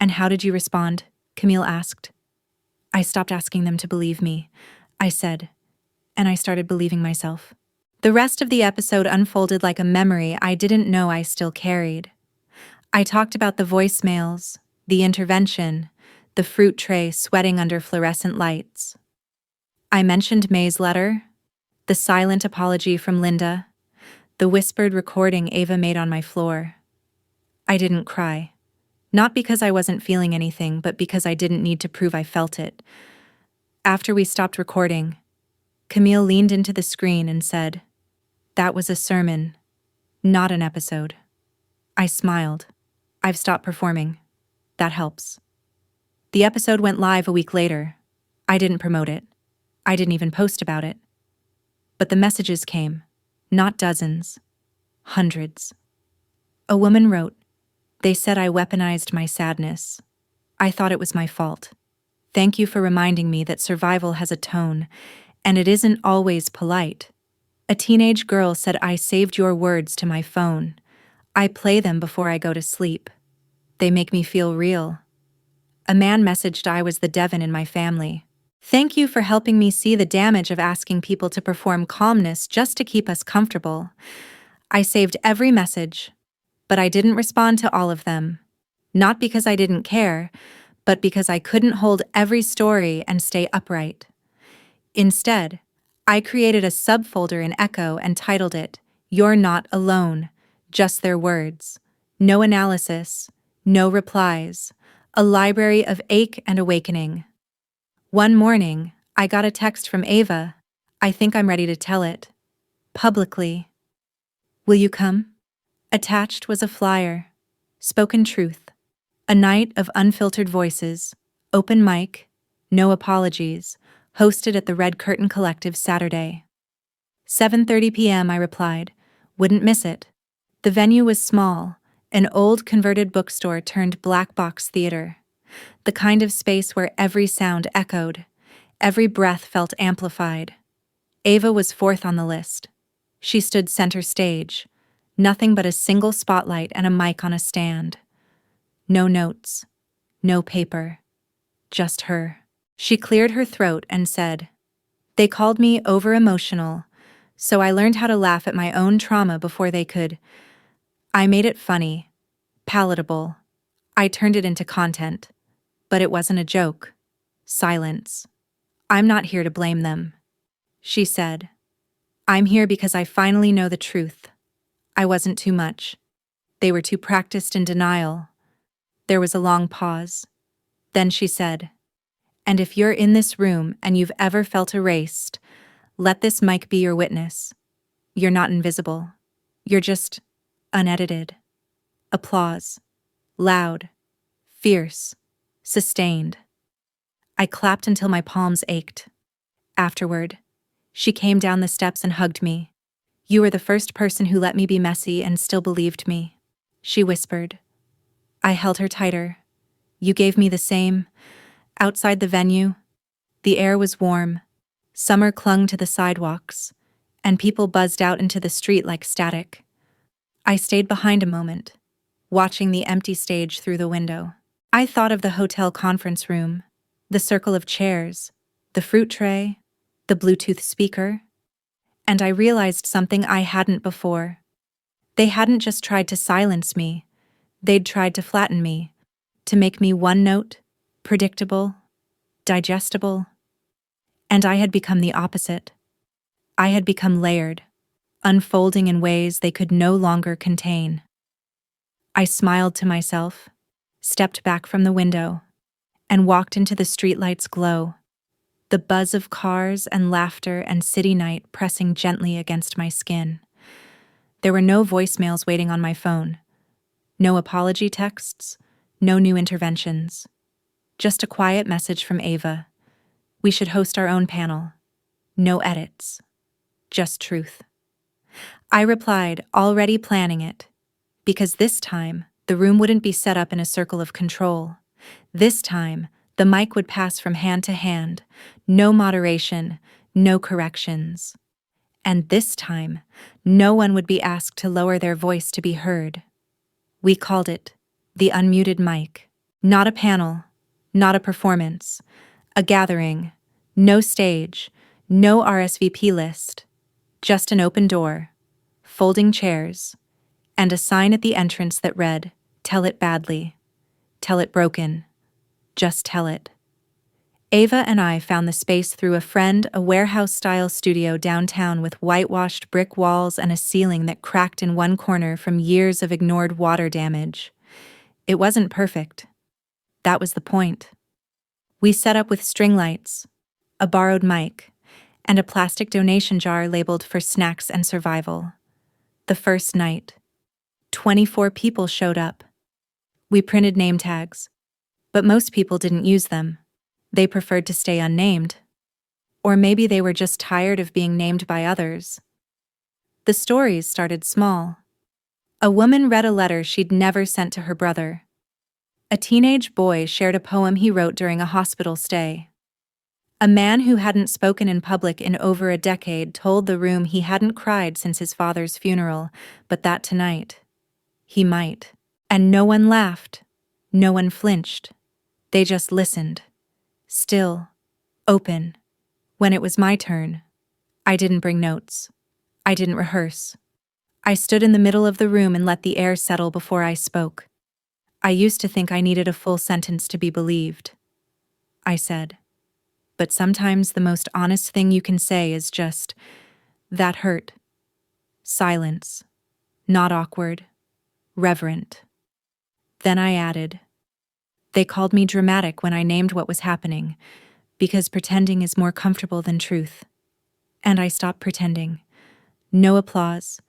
And how did you respond? Camille asked. I stopped asking them to believe me, I said, and I started believing myself. The rest of the episode unfolded like a memory I didn't know I still carried. I talked about the voicemails, the intervention, the fruit tray sweating under fluorescent lights. I mentioned May's letter, the silent apology from Linda, the whispered recording Ava made on my floor. I didn't cry. Not because I wasn't feeling anything, but because I didn't need to prove I felt it. After we stopped recording, Camille leaned into the screen and said, that was a sermon, not an episode. I smiled. I've stopped performing. That helps. The episode went live a week later. I didn't promote it. I didn't even post about it. But the messages came, not dozens, hundreds. A woman wrote, they said I weaponized my sadness. I thought it was my fault. Thank you for reminding me that survival has a tone, And it isn't always polite. A teenage girl said I saved your words to my phone. I play them before I go to sleep. They make me feel real. A man messaged I was the Devon in my family. Thank you for helping me see the damage of asking people to perform calmness just to keep us comfortable. I saved every message, but I didn't respond to all of them. Not because I didn't care, but because I couldn't hold every story and stay upright. Instead, I created a subfolder in Echo and titled it, "You're Not Alone," just their words. No analysis, no replies, a library of ache and awakening. One morning, I got a text from Ava. I think I'm ready to tell it. Publicly. Will you come? Attached was a flyer. Spoken truth. A night of unfiltered voices. Open mic. No apologies. Hosted at the Red Curtain Collective Saturday. 7:30 p.m. I replied. Wouldn't miss it. The venue was small. An old converted bookstore turned black box theater. The kind of space where every sound echoed. Every breath felt amplified. Ava was fourth on the list. She stood center stage. Nothing but a single spotlight and a mic on a stand. No notes. No paper. Just her. She cleared her throat and said, "They called me over-emotional, so I learned how to laugh at my own trauma before they could. I made it funny, palatable. I turned it into content. But it wasn't a joke. Silence. I'm not here to blame them." She said, "I'm here because I finally know the truth. I wasn't too much. They were too practiced in denial." There was a long pause. Then she said, "And if you're in this room and you've ever felt erased, let this mic be your witness. You're not invisible. You're just unedited." Applause. Loud. Fierce. Sustained. I clapped until my palms ached. Afterward, she came down the steps and hugged me. "You were the first person who let me be messy and still believed me," she whispered. I held her tighter. "You gave me the same." Outside the venue, the air was warm. Summer clung to the sidewalks, and people buzzed out into the street like static. I stayed behind a moment, watching the empty stage through the window. I thought of the hotel conference room, the circle of chairs, the fruit tray, the Bluetooth speaker, and I realized something I hadn't before. They hadn't just tried to silence me, they'd tried to flatten me, to make me one note, predictable, digestible. And I had become the opposite. I had become layered, unfolding in ways they could no longer contain. I smiled to myself, stepped back from the window, and walked into the streetlight's glow, the buzz of cars and laughter and city night pressing gently against my skin. There were no voicemails waiting on my phone, no apology texts, no new interventions. Just a quiet message from Ava. We should host our own panel. No edits. Just truth. I replied, already planning it. Because this time, the room wouldn't be set up in a circle of control. This time, the mic would pass from hand to hand. No moderation, no corrections. And this time, no one would be asked to lower their voice to be heard. We called it the unmuted mic. Not a panel, not a performance, a gathering, no stage, no RSVP list, just an open door, folding chairs, and a sign at the entrance that read, "Tell it badly, tell it broken, just tell it." Ava and I found the space through a friend, a warehouse-style studio downtown with whitewashed brick walls and a ceiling that cracked in one corner from years of ignored water damage. It wasn't perfect. That was the point. We set up with string lights, a borrowed mic, and a plastic donation jar labeled for snacks and survival. The first night, 24 people showed up. We printed name tags, but most people didn't use them. They preferred to stay unnamed. Or maybe they were just tired of being named by others. The stories started small. A woman read a letter she'd never sent to her brother. A teenage boy shared a poem he wrote during a hospital stay. A man who hadn't spoken in public in over a decade told the room he hadn't cried since his father's funeral, but that tonight, he might. And no one laughed. No one flinched. They just listened. Still. Open. When it was my turn, I didn't bring notes. I didn't rehearse. I stood in the middle of the room and let the air settle before I spoke. I used to think I needed a full sentence to be believed. I said. But sometimes the most honest thing you can say is just, "That hurt." Silence. Not awkward. Reverent. Then I added, "They called me dramatic when I named what was happening, because pretending is more comfortable than truth." And I stopped pretending. No applause.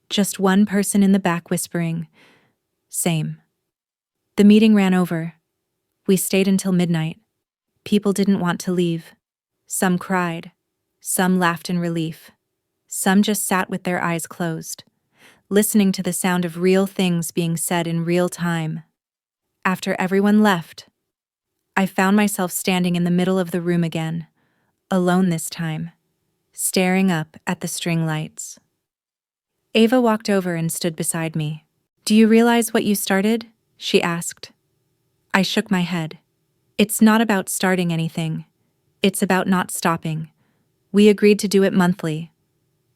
Just one person in the back whispering, "Same." The meeting ran over. We stayed until midnight. People didn't want to leave. Some cried. Some laughed in relief. Some just sat with their eyes closed, listening to the sound of real things being said in real time. After everyone left, I found myself standing in the middle of the room again, alone this time, staring up at the string lights. Ava walked over and stood beside me. "Do you realize what you started?" she asked. I shook my head. "It's not about starting anything. It's about not stopping. We agreed to do it monthly.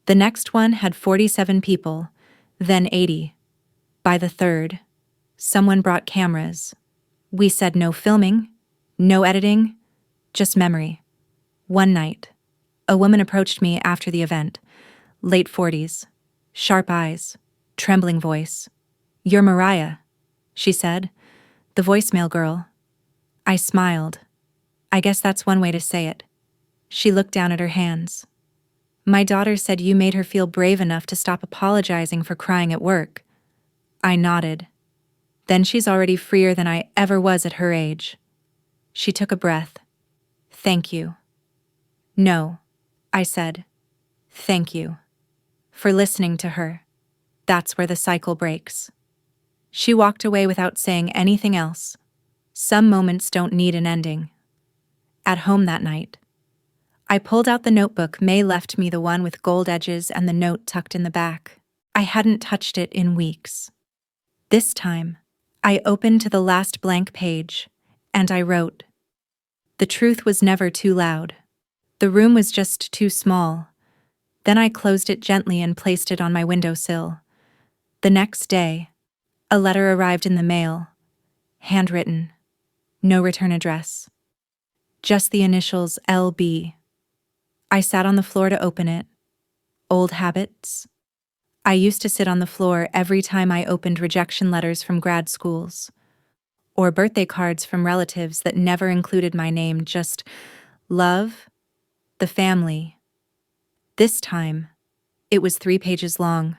The next one had 47 people, then 80. By the third, someone brought cameras. We said no filming, no editing, just memory." One night, a woman approached me after the event, late 40s, sharp eyes, trembling voice. "You're Mariah," she said, "the voicemail girl." I smiled. I guess that's one way to say it. She looked down at her hands. "My daughter said you made her feel brave enough to stop apologizing for crying at work." I nodded. "Then she's already freer than I ever was at her age." She took a breath. "Thank you." "No," I said. "Thank you for listening to her." That's where the cycle breaks. She walked away without saying anything else. Some moments don't need an ending. At home that night, I pulled out the notebook May left me, the one with gold edges and the note tucked in the back. I hadn't touched it in weeks. This time, I opened to the last blank page, and I wrote, "The truth was never too loud. The room was just too small." Then I closed it gently and placed it on my windowsill. The next day, a letter arrived in the mail, handwritten, no return address. Just the initials LB. I sat on the floor to open it. Old habits. I used to sit on the floor every time I opened rejection letters from grad schools, or birthday cards from relatives that never included my name, just love, the family. This time, it was 3 pages long.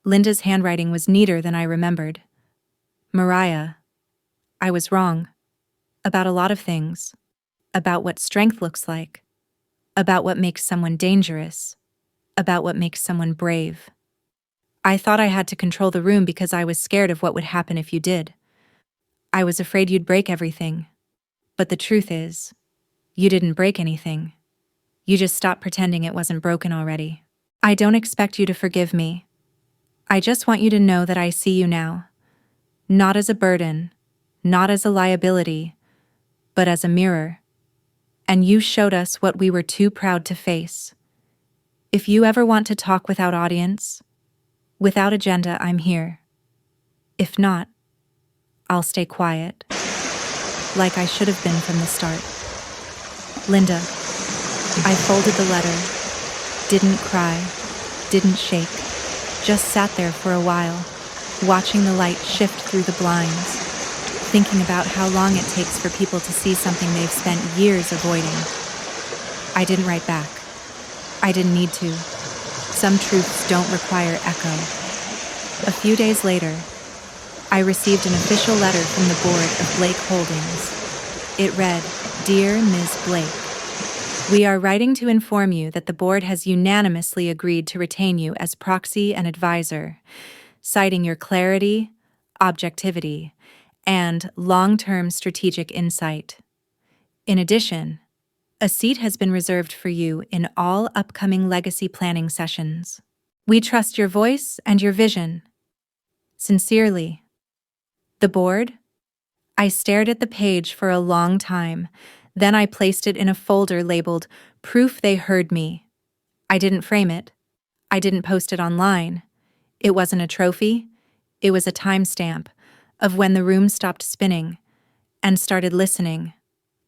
Linda's handwriting was neater than I remembered. "Mariah, I was wrong. About a lot of things. About what strength looks like. About what makes someone dangerous. About what makes someone brave. I thought I had to control the room because I was scared of what would happen if you did. I was afraid you'd break everything. But the truth is, you didn't break anything. You just stopped pretending it wasn't broken already. I don't expect you to forgive me. I just want you to know that I see you now. Not as a burden, not as a liability, but as a mirror. And you showed us what we were too proud to face. If you ever want to talk without audience, without agenda, I'm here. If not, I'll stay quiet, like I should have been from the start. Linda." I folded the letter, didn't cry, didn't shake, just sat there for a while, watching the light shift through the blinds, thinking about how long it takes for people to see something they've spent years avoiding. I didn't write back. I didn't need to. Some truths don't require echo. A few days later, I received an official letter from the board of Blake Holdings. It read, "Dear Ms. Blake, we are writing to inform you that the board has unanimously agreed to retain you as proxy and advisor, citing your clarity, objectivity, and long-term strategic insight. In addition, A seat has been reserved for you in all upcoming legacy planning sessions. We trust your voice and your vision. Sincerely. The board? I stared at the page for a long time. Then I placed it in a folder labeled Proof They Heard Me. I didn't frame it. I didn't post it online. It wasn't a trophy. It was a timestamp of when the room stopped spinning and started listening.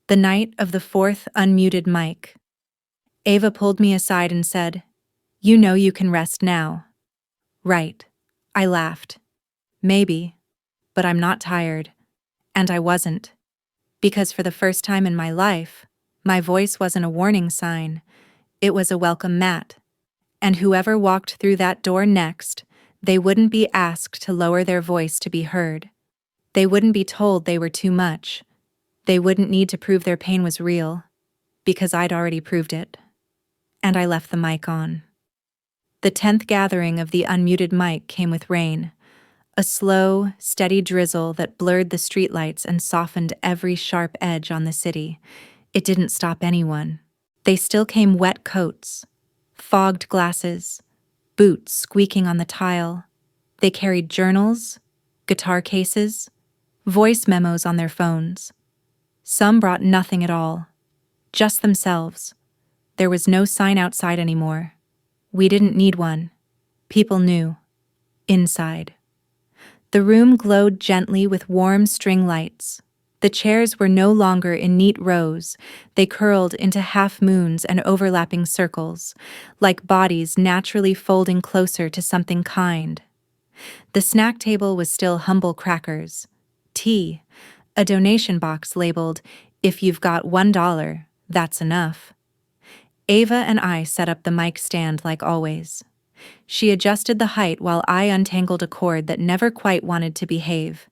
The night of the fourth unmuted mic. Ava pulled me aside and said, "You know you can rest now." Right. I laughed. Maybe, but I'm not tired. And I wasn't. Because for the first time in my life, my voice wasn't a warning sign. It was a welcome mat. And whoever walked through that door next, they wouldn't be asked to lower their voice to be heard. They wouldn't be told they were too much. They wouldn't need to prove their pain was real, because I'd already proved it. And I left the mic on. The 10th gathering of the unmuted mic came with rain, a slow, steady drizzle that blurred the streetlights and softened every sharp edge on the city. It didn't stop anyone. They still came wet coats, fogged glasses, boots squeaking on the tile. They carried journals, guitar cases, voice memos on their phones. Some brought nothing at all, just themselves. There was no sign outside anymore. We didn't need one. People knew. Inside. The room glowed gently with warm string lights. The chairs were no longer in neat rows. They curled into half-moons and overlapping circles, like bodies naturally folding closer to something kind. The snack table was still humble crackers, tea, a donation box labeled, "If you've got $1, that's enough." Ava and I set up the mic stand like always. She adjusted the height while I untangled a cord that never quite wanted to behave.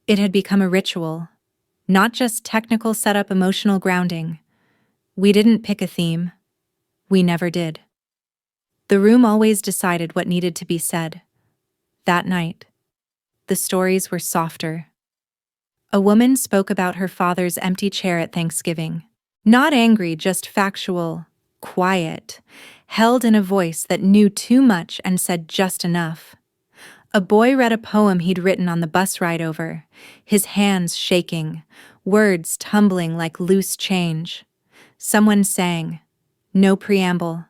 It had become a ritual, not just technical setup, emotional grounding. We didn't pick a theme. We never did. The room always decided what needed to be said. That night, the stories were softer. A woman spoke about her father's empty chair at Thanksgiving. Not angry, just factual, quiet, held in a voice that knew too much and said just enough. A boy read a poem he'd written on the bus ride over, his hands shaking, words tumbling like loose change. Someone sang, no preamble,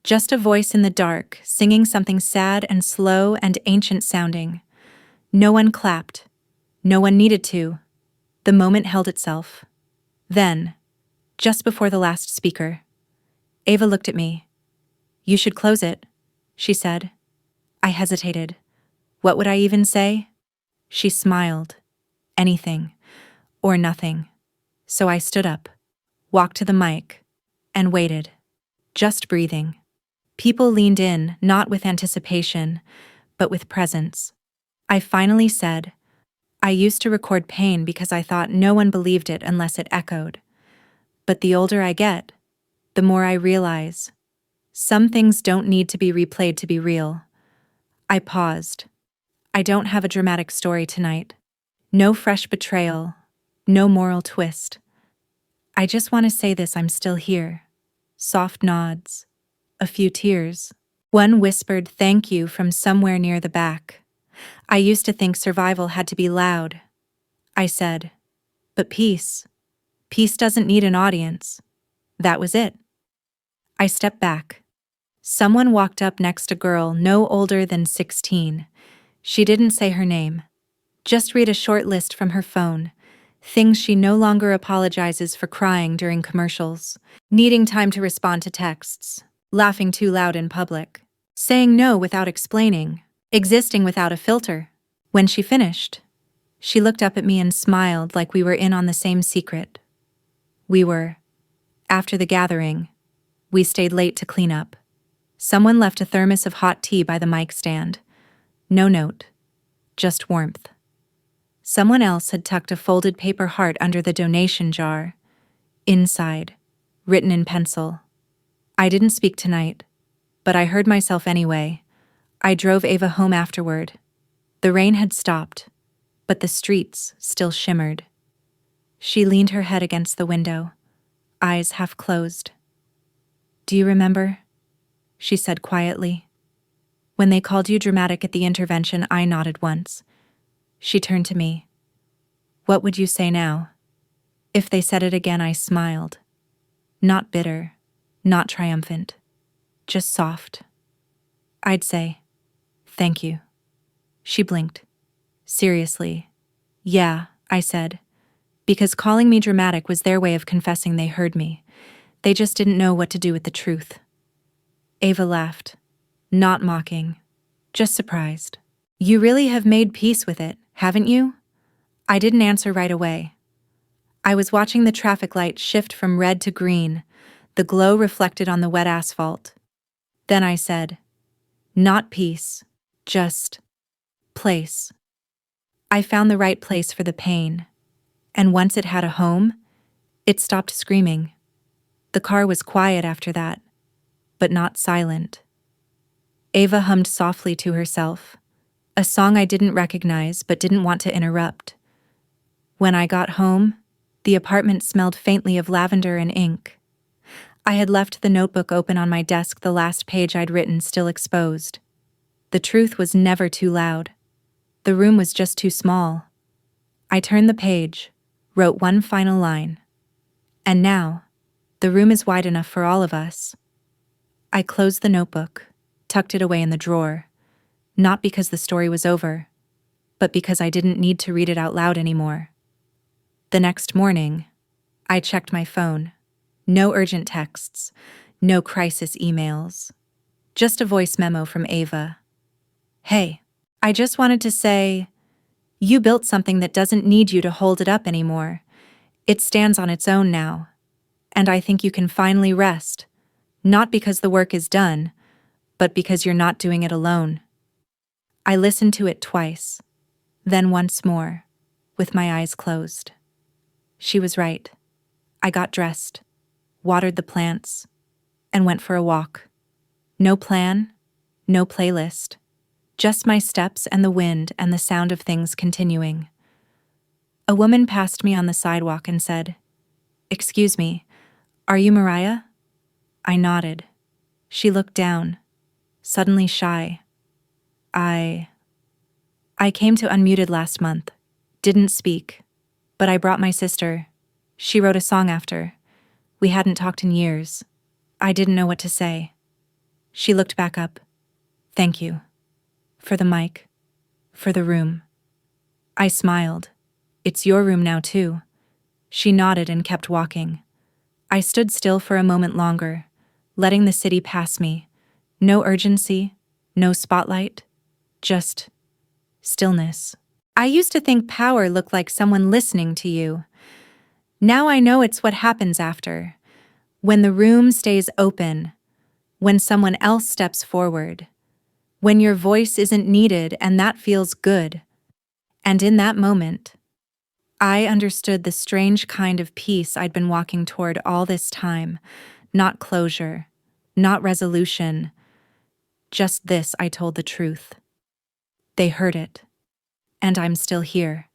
just a voice in the dark, singing something sad and slow and ancient sounding. No one clapped. No one needed to. The moment held itself. Then, just before the last speaker, Ava looked at me. "You should close it," she said. I hesitated. What would I even say? She smiled. Anything. Or nothing. So I stood up, walked to the mic, and waited. Just breathing. People leaned in, not with anticipation, but with presence. I finally said, "I used to record pain because I thought no one believed it unless it echoed. But the older I get, the more I realize, some things don't need to be replayed to be real." I paused. I don't have a dramatic story tonight. No fresh betrayal. No moral twist. I just want to say this: I'm still here. Soft nods. A few tears. One whispered thank you from somewhere near the back. I used to think survival had to be loud. I said, but peace doesn't need an audience. That was it. I stepped back. Someone walked up next, a girl no older than 16. She didn't say her name. Just read a short list from her phone. Things she no longer apologizes for crying during commercials, needing time to respond to texts, laughing too loud in public, saying no without explaining, existing without a filter. When she finished, she looked up at me and smiled like we were in on the same secret. We were. After the gathering, we stayed late to clean up. Someone left a thermos of hot tea by the mic stand. No note, just warmth. Someone else had tucked a folded paper heart under the donation jar. Inside, written in pencil. I didn't speak tonight, but I heard myself anyway. I drove Ava home afterward. The rain had stopped, but the streets still shimmered. She leaned her head against the window. eyes half closed. "Do you remember?" she said quietly. "When they called you dramatic at the intervention, I nodded once." She turned to me. "What would you say now?" If they said it again, I smiled. Not bitter, not triumphant, just soft. I'd say, "Thank you." She blinked. "Seriously?" "Yeah," I said, because calling me dramatic was their way of confessing they heard me. They just didn't know what to do with the truth. Ava laughed, not mocking, just surprised. "You really have made peace with it, haven't you?" I didn't answer right away. I was watching the traffic light shift from red to green, the glow reflected on the wet asphalt. Then I said, "Not peace, just place." I found the right place for the pain, and once it had a home, it stopped screaming. The car was quiet after that, but not silent. Ava hummed softly to herself, a song I didn't recognize but didn't want to interrupt. When I got home, the apartment smelled faintly of lavender and ink. I had left the notebook open on my desk, the last page I'd written still exposed. The truth was never too loud. The room was just too small. I turned the page, wrote one final line. And now, the room is wide enough for all of us. I closed the notebook, tucked it away in the drawer, not because the story was over, but because I didn't need to read it out loud anymore. The next morning, I checked my phone. No urgent texts, no crisis emails, just a voice memo from Ava. "Hey, I just wanted to say, you built something that doesn't need you to hold it up anymore. It stands on its own now. And I think you can finally rest, not because the work is done, but because you're not doing it alone." I listened to it twice, then once more, with my eyes closed. She was right. I got dressed, watered the plants, and went for a walk. No plan, no playlist, just my steps and the wind and the sound of things continuing. A woman passed me on the sidewalk and said, "Excuse me, are you Mariah?" I nodded. She looked down, suddenly shy. I came to Unmuted last month. Didn't speak, but I brought my sister. She wrote a song after. We hadn't talked in years. I didn't know what to say. She looked back up. "Thank you. For the mic. For the room." I smiled. "It's your room now, too." She nodded and kept walking. I stood still for a moment longer, letting the city pass me. No urgency, no spotlight, just stillness. I used to think power looked like someone listening to you. Now I know it's what happens after. When the room stays open, when someone else steps forward, when your voice isn't needed and that feels good. And in that moment, I understood the strange kind of peace I'd been walking toward all this time. Not closure, not resolution, just this: I told the truth. They heard it, and I'm still here.